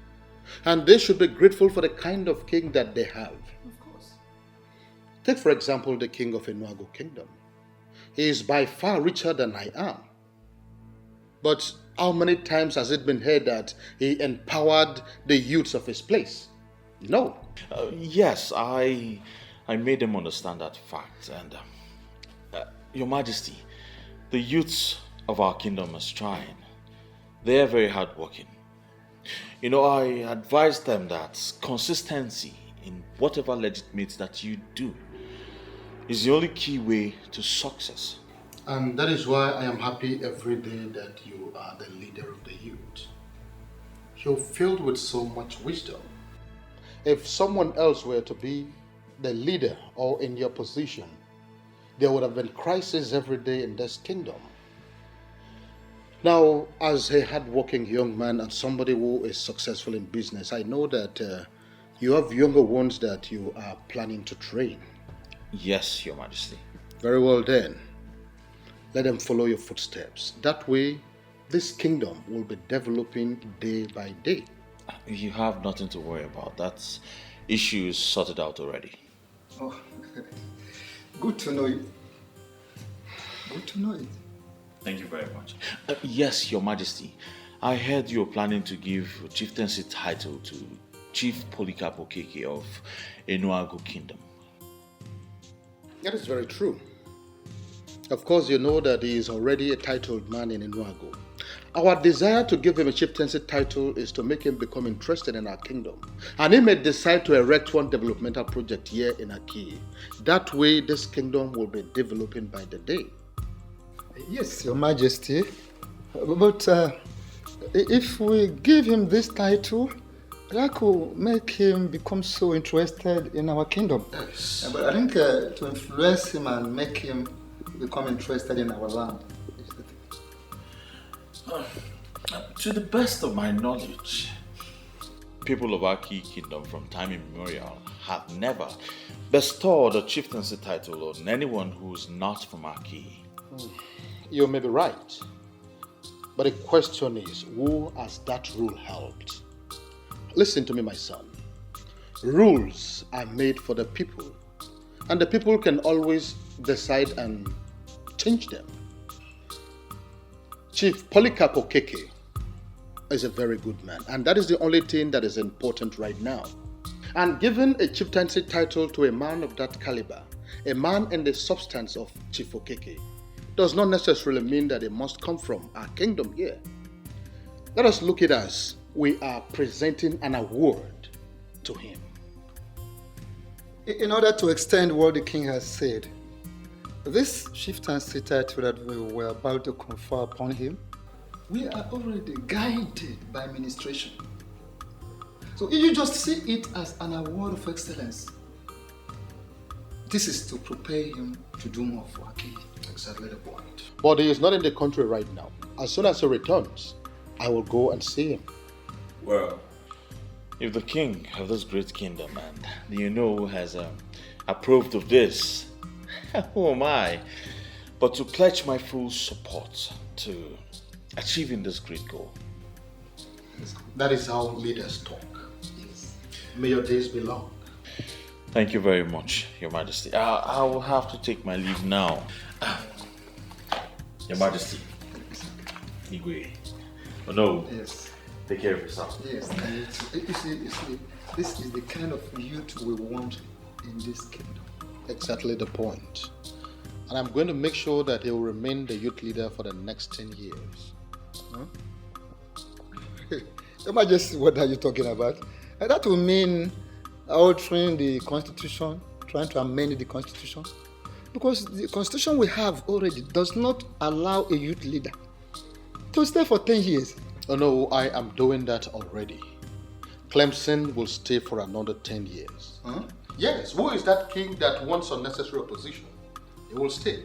And they should be grateful for the kind of king that they have.
Of course.
Take, for example, the king of Enuago Kingdom. He is by far richer than I am. But how many times has it been heard that he empowered the youths of his place? No.
Yes, I made them understand that fact. And Your Majesty, the youths of our kingdom are trying. They are very hardworking. You know, I advise them that consistency in whatever legitimate that you do is the only key way to success.
And that is why I am happy every day that you are the leader of the youth. You're filled with so much wisdom. If someone else were to be the leader or in your position, there would have been crisis every day in this kingdom. Now, as a hardworking young man and somebody who is successful in business, I know that you have younger ones that you are planning to train.
Yes, Your Majesty.
Very well then. Let them follow your footsteps. That way, this kingdom will be developing day by day.
You have nothing to worry about. That issue is sorted out already.
Oh, good to know it. Good to know it.
Thank you very much. Yes, Your Majesty. I heard you're planning to give a chieftaincy title to Chief Polycarp Okeke of Enuago Kingdom.
That is very true. Of course, you know that he is already a titled man in Enuago. Our desire to give him a chieftaincy title is to make him become interested in our kingdom. And he may decide to erect one developmental project here in Aki. That way, this kingdom will be developing by the day.
Yes, Your Majesty. But if we give him this title, that could make him become so interested in our kingdom.
Yes.
But I think to influence him and make him become interested in our land.
To the best of my knowledge, people of Aki Kingdom from time immemorial have never bestowed a chieftaincy title on anyone who is not from Aki.
You may be right. But the question is, who has that rule helped? Listen to me, my son. Rules are made for the people, and the people can always decide and change them. Chief Polycarp Okeke is a very good man, and that is the only thing that is important right now. And giving a chieftaincy title to a man of that caliber, a man in the substance of Chief Okeke, does not necessarily mean that it must come from our kingdom here. Let us look at it as we are presenting an award to him.
In order to extend what the king has said, this chieftaincy title that we were about to confer upon him, we are already guided by administration. So if you just see it as an award of excellence, this is to prepare him to do more for Aki.
Exactly the point. But he is not in the country right now. As soon as he returns, I will go and see him.
Well, if the king of this great kingdom and you know has approved of this, Who am I? But to pledge my full support to achieving this great goal.
That is how leaders talk. May your days be long.
Thank you very much, Your Majesty. I will have to take my leave now. Your Majesty. Igwe. Oh no.
Yes.
Take care of yourself.
Yes. You see, this is the kind of youth we want in this kingdom. Exactly the point. And I'm going to make sure that he will remain the youth leader for the next 10 years. Huh? Your Majesty, what are you talking about? That will mean altering the constitution, trying to amend the constitution. Because the constitution we have already does not allow a youth leader to stay for 10 years.
Oh no, I am doing that already. Clemson will stay for another 10 years.
Huh? Yes, who is that king that wants unnecessary opposition? He will stay.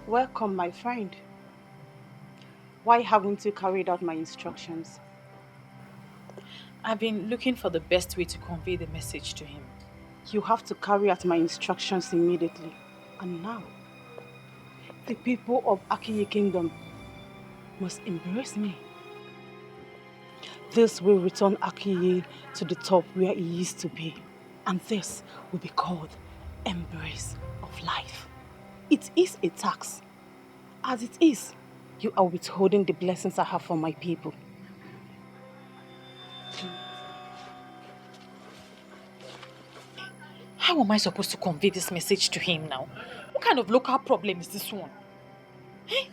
Welcome, my friend. Why haven't you carried out my instructions?
I've been looking for the best way to convey the message to him.
You have to carry out my instructions immediately. And now, the people of Akiyi Kingdom must embrace me. This will return Akiyi to the top where he used to be. And this will be called embrace of life. It is a tax. As it is, you are withholding the blessings I have for my people.
How am I supposed to convey this message to him now? What kind of local problem is this one? Eh?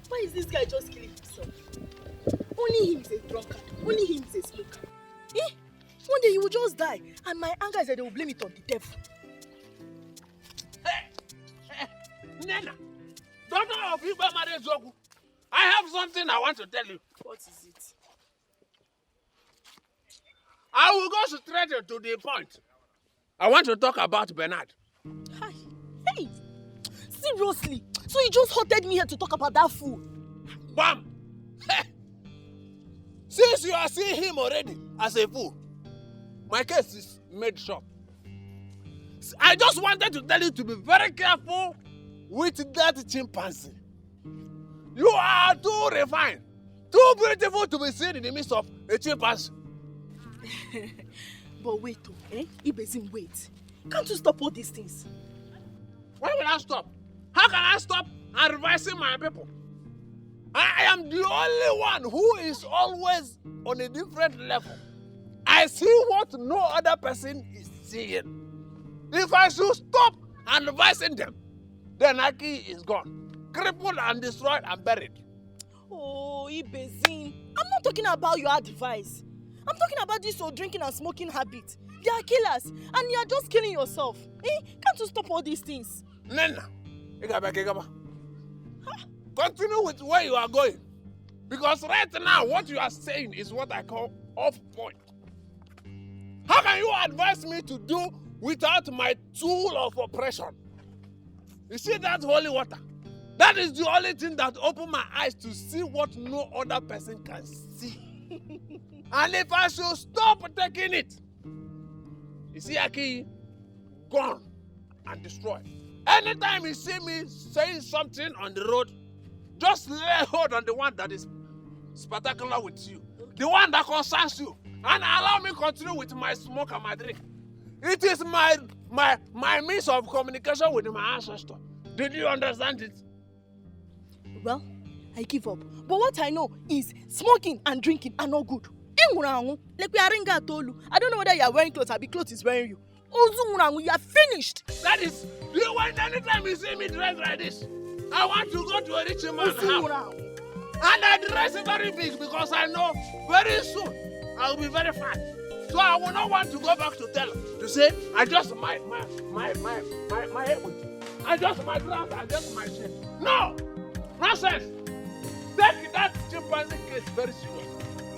Why is this guy just killing himself? Only him is a drunkard. Only him is a smoker. One day he will just die, and my anger is that they will blame it on the devil.
Hey, Nena, daughter of Igba Marezogu, I have something I want to tell you.
What is it?
I will go straight to the point. I want to talk about Bernard.
Hi. Hey, seriously? So you just hotted me here to talk about that fool?
Bam! Since you are seeing him already as a fool, my case is made short. I just wanted to tell you to be very careful with that chimpanzee. You are too refined, too beautiful to be seen in the midst of a chimpanzee.
But wait, Ibezim, wait. Can't you stop all these things?
Why will I stop? How can I stop advising my people? I am the only one who is always on a different level. I see what no other person is seeing. If I should stop advising them, then Aki is gone, crippled and destroyed and buried.
Oh, Ibezim, I'm not talking about your advice. I'm talking about this your drinking and smoking habit. They are killers, and you are just killing yourself. Can't you stop all these things?
Nena, continue with where you are going. Because right now, what you are saying is what I call off point. How can you advise me to do without my tool of oppression? You see that holy water? That is the only thing that opened my eyes to see what no other person can see. And if I should stop taking it, you see Aki, gone and destroyed. Anytime you see me saying something on the road, just lay hold on the one that is spectacular with you, the one that concerns you, and allow me continue with my smoke and my drink. It is my means of communication with my ancestor.
Did you understand it?
Well, I give up. But what I know is smoking and drinking are not good. Like we are in Gatolu. I don't know whether you are wearing clothes or the clothes is wearing you. You are finished.
That is, do you want anytime you see me dressed like this? I want to go to a rich man's house. And I dress very big because I know very soon I will be very fat. So I will not want to go back to tell to say I just my head with I just my dress, I just my shirt. No! Nonsense! Take that chimpanzee case very serious.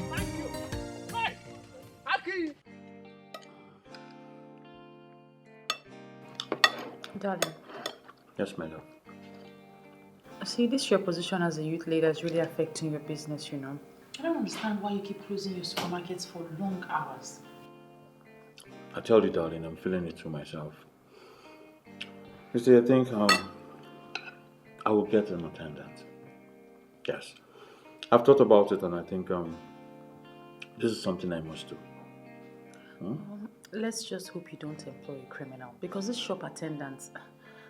Thank you. Hey! Aki!
Darling.
Yes, my love.
See, this your position as a youth leader is really affecting your business, you know. I don't understand why you keep closing your supermarkets for long hours.
I tell you, darling, I'm feeling it too myself. You see, I think I will get an attendant. Yes. I've thought about it and I think this is something I must do.
Let's just hope you don't employ a criminal because these shop attendants,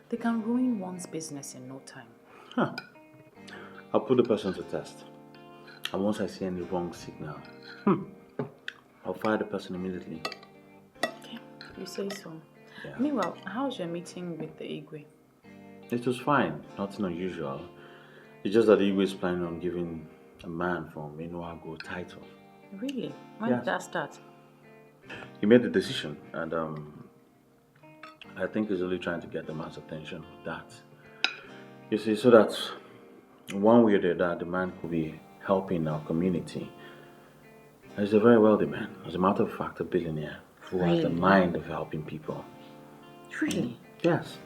they can ruin one's business in no time.
Huh. I'll put the person to test. And once I see any wrong signal, I'll fire the person immediately.
Okay, you say so.
Yeah.
Meanwhile, how's your meeting with the Igwe?
It was fine, nothing unusual. It's just that the Igwe is planning on giving a man from Inuago a title.
Really? When
Yes.
did that start?
He made the decision and I think he's only trying to get the man's attention with that. You see, so that one way or the other, the man could be helping our community. He's a very wealthy man. As a matter of fact, a billionaire who has the
Really?
mind of helping people.
Really?
Yes.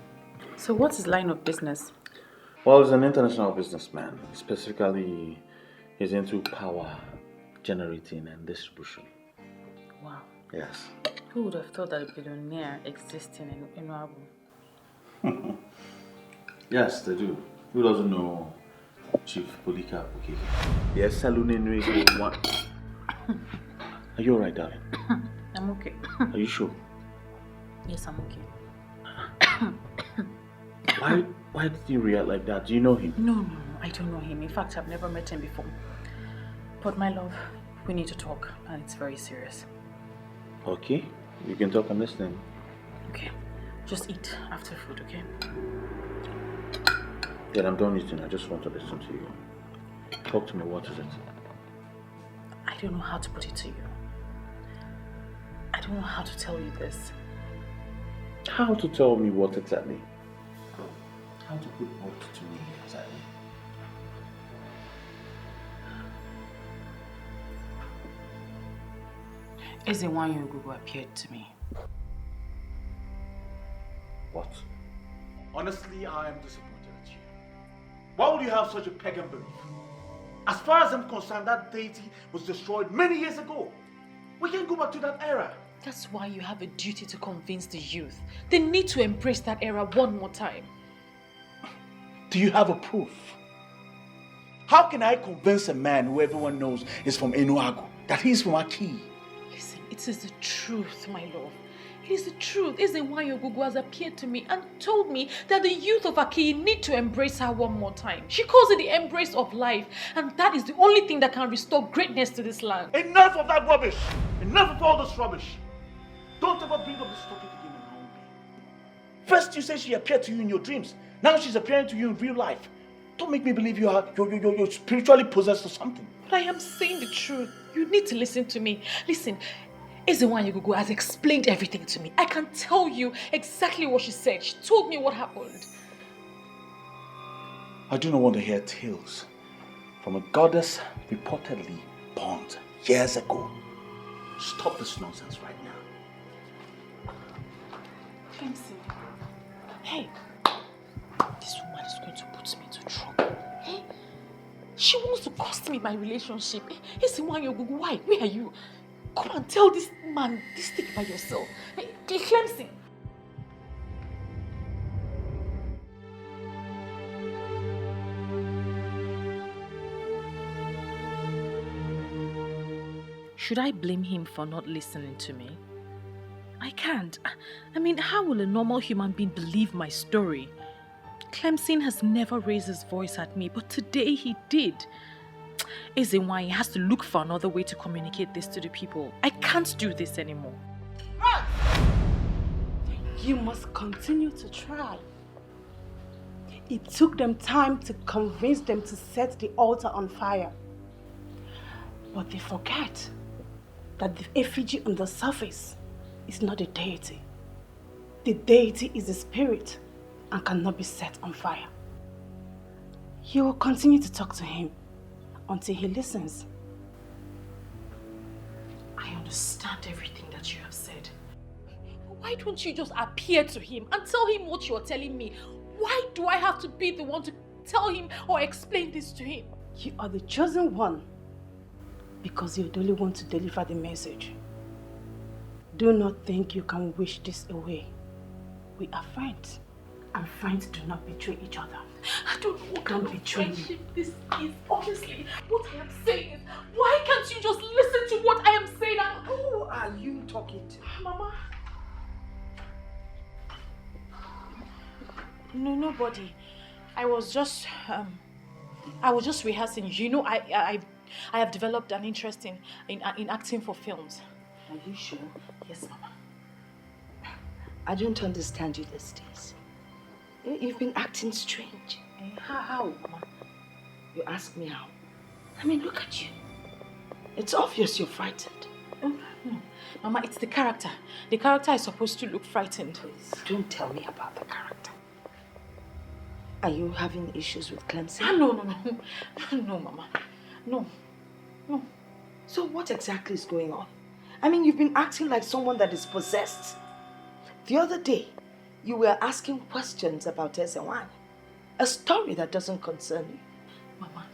So what's his line of business?
Well, he's an international businessman. Specifically, he's into power generating and distribution.
Wow.
Yes.
Who would have thought that a billionaire existing in Inuagu?
Yes, they do. Who doesn't know Chief Polika Okeke? Yes, Saloon in one. Are you alright, darling?
I'm okay.
Are you sure?
Yes, I'm okay.
Why did you react like that? Do you know him?
No, I don't know him. In fact, I've never met him before. But my love, we need to talk, and it's very serious.
Okay, you can talk. I'm listening.
Okay, just eat after food, okay?
Yeah, I'm done eating. I just want to listen to you. Talk to me. What is it?
I don't know how to put it to you. I don't know how to tell you this.
How to tell me what exactly? How to put what to me exactly?
Ezewanyogugu appeared to me.
What? Honestly, I am disappointed at you. Why would you have such a pagan belief? As far as I'm concerned, that deity was destroyed many years ago. We can't go back to that era.
That's why you have a duty to convince the youth. They need to embrace that era one more time.
Do you have a proof? How can I convince a man who everyone knows is from Enuagu that he's from Aki?
Listen, it is the truth, my love. It is the truth. Ezewanyogugu has appeared to me and told me that the youth of Aki need to embrace her one more time. She calls it the embrace of life, and that is the only thing that can restore greatness to this land.
Enough of that rubbish! Enough of all this rubbish! Don't ever bring up this topic again around me. First you say she appeared to you in your dreams. Now she's appearing to you in real life. Don't make me believe you're spiritually possessed or something.
But I am saying the truth. You need to listen to me. Listen, Ezewanyogugu has explained everything to me. I can tell you exactly what she said. She told me what happened.
I do not want to hear tales from a goddess reportedly born years ago. Stop this nonsense right now.
Clemson. Hey, this woman is going to put me into trouble. Hey, she wants to cost me my relationship. Hey, Ezewanyogugu, why? Where are you? Come and tell this man this thing by yourself. Hey, Clemson. Should I blame him for not listening to me? I can't. I mean, how will a normal human being believe my story? Clemson has never raised his voice at me, but today he did. Is it why he has to look for another way to communicate this to the people? I can't do this anymore.
You must continue to try. It took them time to convince them to set the altar on fire. But they forget that the effigy on the surface is not a deity. The deity is a spirit and cannot be set on fire. You will continue to talk to him until he listens.
I understand everything that you have said. Why don't you just appear to him and tell him what you're telling me? Why do I have to be the one to tell him or explain this to him?
You are the chosen one because you're the only one to deliver the message. Do not think you can wish this away. We are friends, and friends do not betray each other.
I don't know what kind of
betray
friendship this is. Honestly, what I am saying is, why can't you just listen to what I am saying?
Who are you talking to?
Mama. No, nobody. I was just rehearsing. You know, I have developed an interest in acting for films.
Are you sure?
Yes, Mama.
I don't understand you these days. You've been acting strange.
How, Mama?
You ask me how. I mean, look at you. It's obvious you're frightened.
Oh, no. Mama, it's the character. The character is supposed to look frightened.
Please, don't tell me about the character. Are you having issues with Clemson?
No, no, Mama. No.
So what exactly is going on? I mean, you've been acting like someone that is possessed. The other day, you were asking questions about Ezewan, a story that doesn't concern you.
Mama,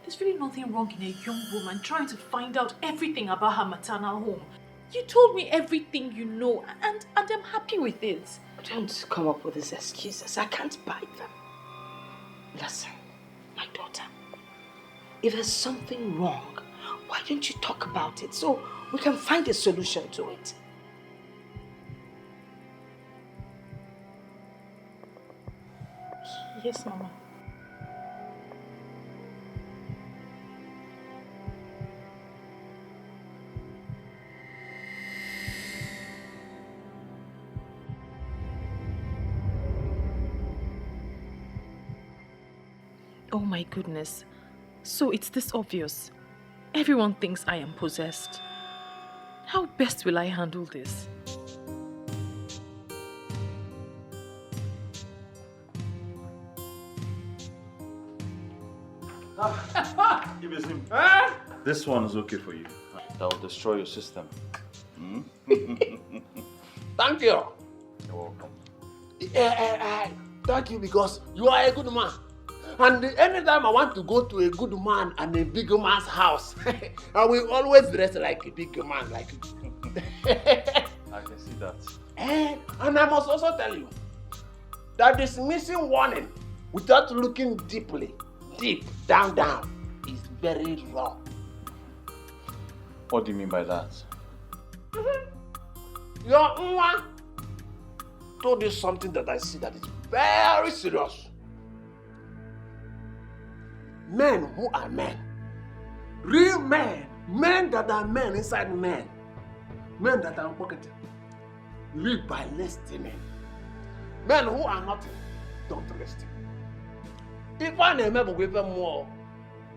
there's really nothing wrong in a young woman trying to find out everything about her maternal home. You told me everything you know, and I'm happy with it.
Don't come up with these excuses. I can't buy them. Listen, my daughter, if there's something wrong, why don't you talk about it so we can find a solution to it?
Yes, Mama. Oh my goodness. So it's this obvious. Everyone thinks I am possessed. How best will I handle this?
This one is okay for you. That will destroy your system.
Thank you.
You're welcome.
Thank you because you are a good man. And anytime I want to go to a good man and a big man's house, I will always dress like a big man, like you.
I can see that.
And I must also tell you that dismissing warning without looking deep down is very wrong.
What do you mean by that?
Your Nwa told you something that I see that is very serious. Men who are men, real men, men that are men inside men that are pocketed, live by listening. Men who are nothing don't listen. If I name even more,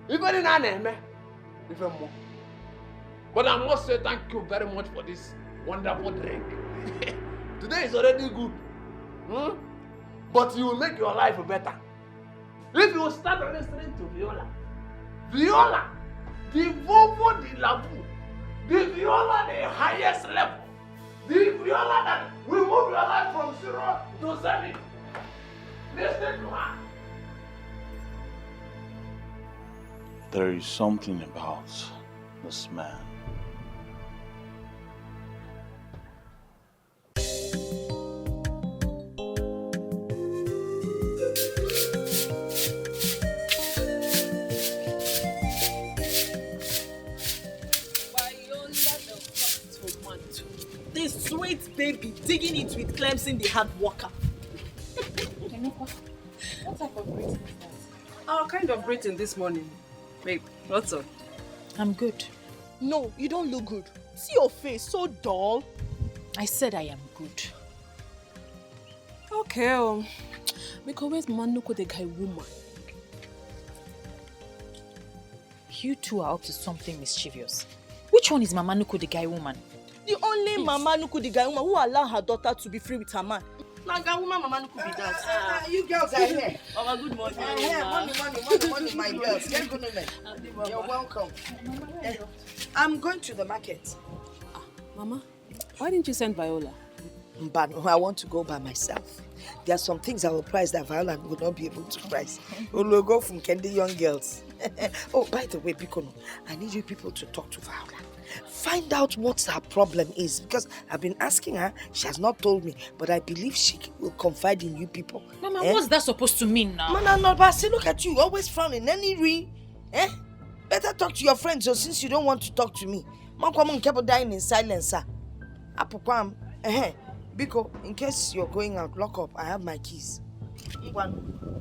even in I name even more. But I must say thank you very much for this wonderful drink. Today is already good, but you will make your life better. If you start listening to Viola, the Vovo de la Bou, the Viola the highest level, the Viola that will move your life from 0 to 7. Listen to her.
There is something about this man.
This sweet baby digging it with Clemson, the hard worker.
What type of greeting is that? Our kind of greeting this morning. Babe, what's up?
I'm good.
No, you don't look good. See your face, so dull.
I said I am good.
Okay, because where's Manuko the guy woman?
You two are up to something mischievous. Which one is Mama Nuku, the guy woman?
The only Mama Nuku, the guy woman, who allowed her daughter to be free with her man. Now, guy woman, Mama Nuku be that.
You girls are here.
Mama, good morning.
Money, my girls. Very good morning. You're welcome. I'm going to the market.
Mama, why didn't you send Viola?
But I want to go by myself. There are some things I will price that Viola would not be able to price. We'll go from Candy Young Girls. Oh, by the way, Bikono, I need you people to talk to Viola. Find out what her problem is, because I've been asking her. She has not told me, but I believe she will confide in you people.
Mama, what's that supposed to mean now?
Man, no, but see, look at you, always frowning. Better talk to your friends, so since you don't want to talk to me. Man, keep dying in silence, sir. Apopam, Biko, in case you're going out, lock up. I have my keys.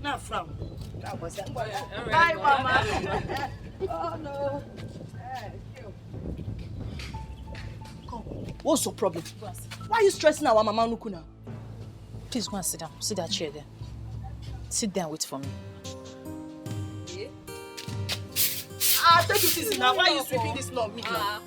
Now frown. Bye, Mama. Oh no.
Come. What's your problem? Why are you stressing our Mama Nuku now?
Please go and sit down. Sit that chair there. Sit there and wait for me.
Yeah. Take it easy now. Why are you sweeping this law me now?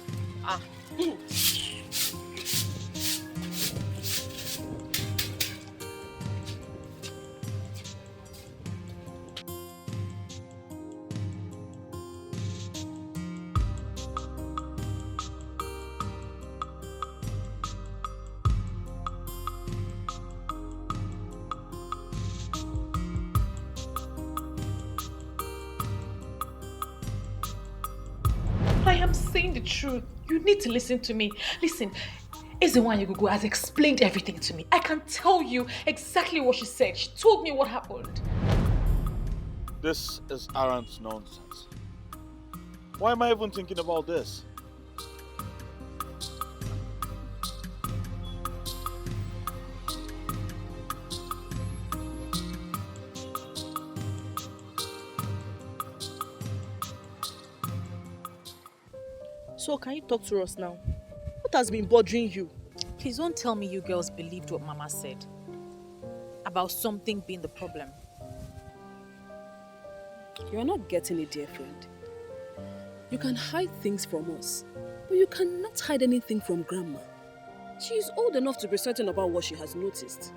I am saying the truth. You need to listen to me. Listen, Ezewanyagugu has explained everything to me. I can tell you exactly what she said. She told me what happened.
This is arrant nonsense. Why am I even thinking about this?
So can you talk to us now? What has been bothering you?
Please don't tell me you girls believed what Mama said about something being the problem.
You are not getting it, dear friend. You can hide things from us, but you cannot hide anything from Grandma. She is old enough to be certain about what she has noticed.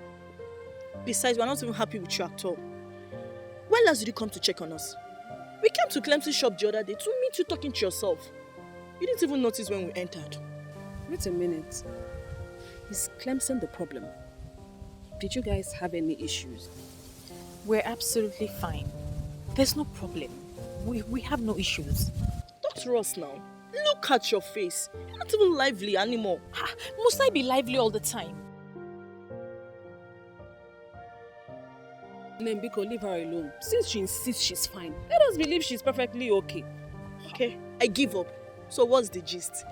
Besides, we're not even happy with you at all. When last did you come to check on us? We came to Clemson's shop the other day to meet you talking to yourself. You didn't even notice when we entered.
Wait a minute. Is Clemson the problem? Did you guys have any issues?
We're absolutely fine. There's no problem. We have no issues.
Talk to us now. Look at your face. You're not even lively anymore.
Must I be lively all the time?
Nembiko, leave her alone. Since she insists she's fine, let us believe she's perfectly okay.
Okay, I give up. So what's the gist?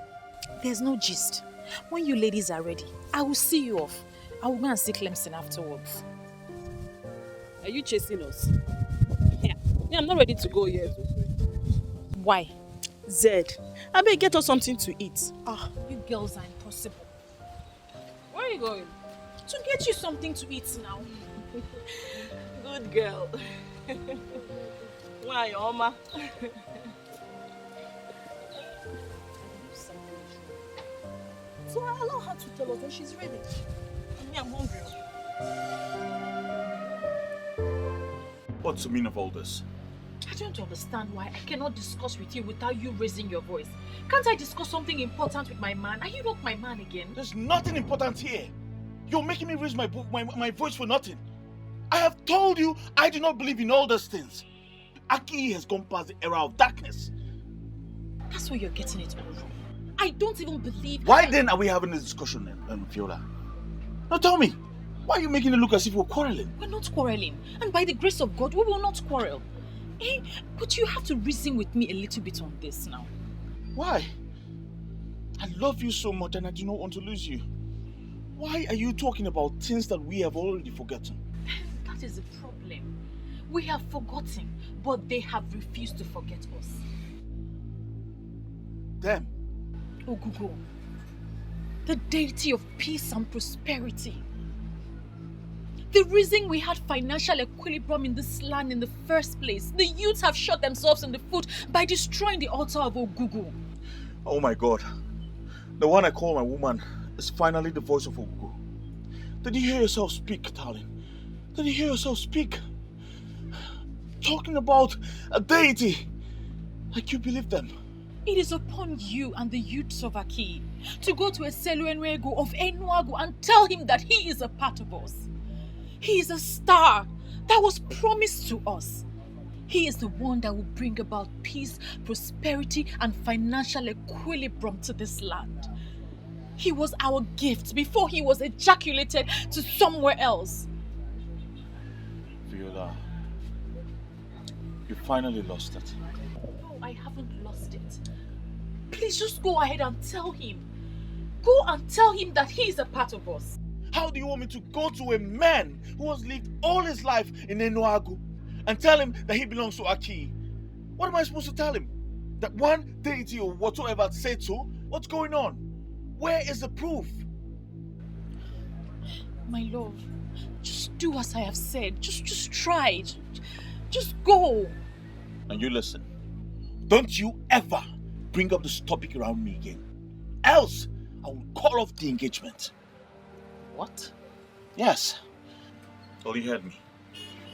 There's no gist. When you ladies are ready, I will see you off. I will go and see Clemson afterwards.
Are you chasing us? Yeah, I'm not ready to go yet.
Why?
Zed, I better get us something to eat.
You girls are impossible.
Where are you going?
To get you something to eat now.
Good girl. Why, Oma? So I allow her to tell us when she's ready. Me, I'm hungry.
What's the meaning of all this?
I don't understand why I cannot discuss with you without you raising your voice. Can't I discuss something important with my man? Are you not my man again?
There's nothing important here. You're making me raise my voice for nothing. I have told you I do not believe in all those things. Aki has gone past the era of darkness.
That's why you're getting it all wrong. I don't even believe...
Why then are we having this discussion, Viola? Now tell me, why are you making it look as if we're quarreling?
We're not quarreling. And by the grace of God, we will not quarrel. But you have to reason with me a little bit on this now.
Why? I love you so much and I do not want to lose you. Why are you talking about things that we have already forgotten?
That is the problem. We have forgotten, but they have refused to forget us.
Them?
Ogugo, the deity of peace and prosperity. The reason we had financial equilibrium in this land in the first place, the youths have shot themselves in the foot by destroying the altar of Ogugo.
Oh my God. The one I call my woman is finally the voice of Ogugo. Did you hear yourself speak, darling? Did you hear yourself speak? Talking about a deity. Like you believe them.
It is upon you and the youths of Aki to go to Eseluenwego of Enuagu and tell him that he is a part of us. He is a star that was promised to us. He is the one that will bring about peace, prosperity, and financial equilibrium to this land. He was our gift before he was ejaculated to somewhere else.
Viola, you finally lost it.
No, I haven't lost it. Please just go ahead and tell him. Go and tell him that he is a part of us.
How do you want me to go to a man who has lived all his life in Enuagu and tell him that he belongs to Aki? What am I supposed to tell him? That one deity or whatsoever said so? What's going on? Where is the proof?
My love, just do as I have said. Just try. Just go.
And you listen. Don't you ever bring up this topic around me again. Else, I will call off the engagement.
What?
Yes. Well, you heard me.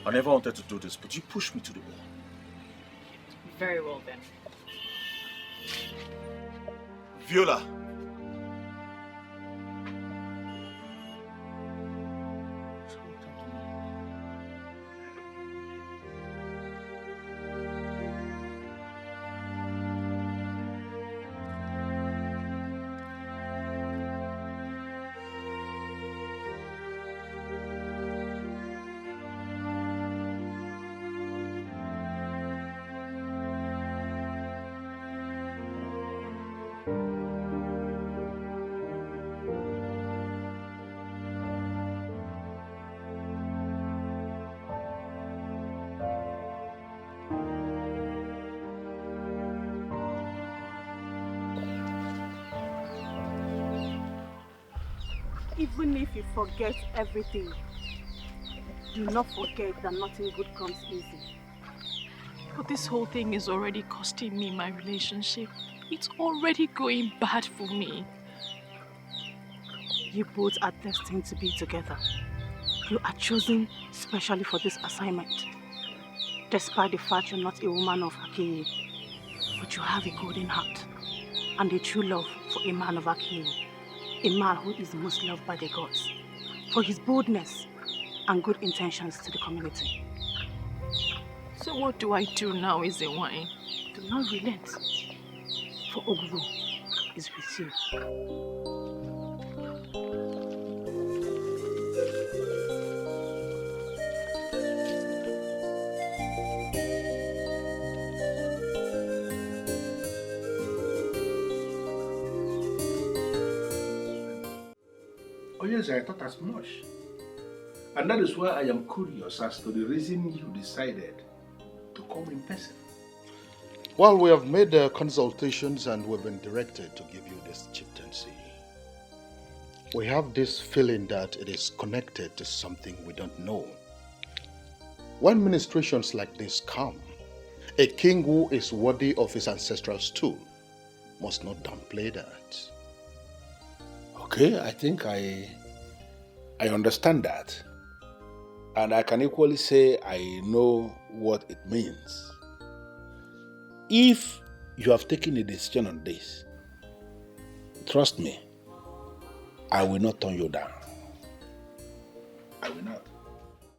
I never wanted to do this, but you pushed me to the wall.
Very well then.
Viola.
Even if you forget everything, do not forget that nothing good comes easy.
But this whole thing is already costing me my relationship. It's already going bad for me.
You both are destined to be together. You are chosen specially for this assignment. Despite the fact you're not a woman of Akiye, but you have a golden heart and a true love for a man of Akiye. A man who is most loved by the gods for his boldness and good intentions to the community.
So what do I do now, Izewine?
Do not relent, for Ogugo is with you.
Oh yes, I thought as much. And that is why I am curious as to the reason you decided to come in person.
Well, we have made consultations and we've been directed to give you this chieftaincy. We have this feeling that it is connected to something we don't know. When ministrations like this come, a king who is worthy of his ancestral stool must not downplay that.
Okay, I think I understand that. And I can equally say I know what it means. If you have taken a decision on this, trust me, I will not turn you down. I will not.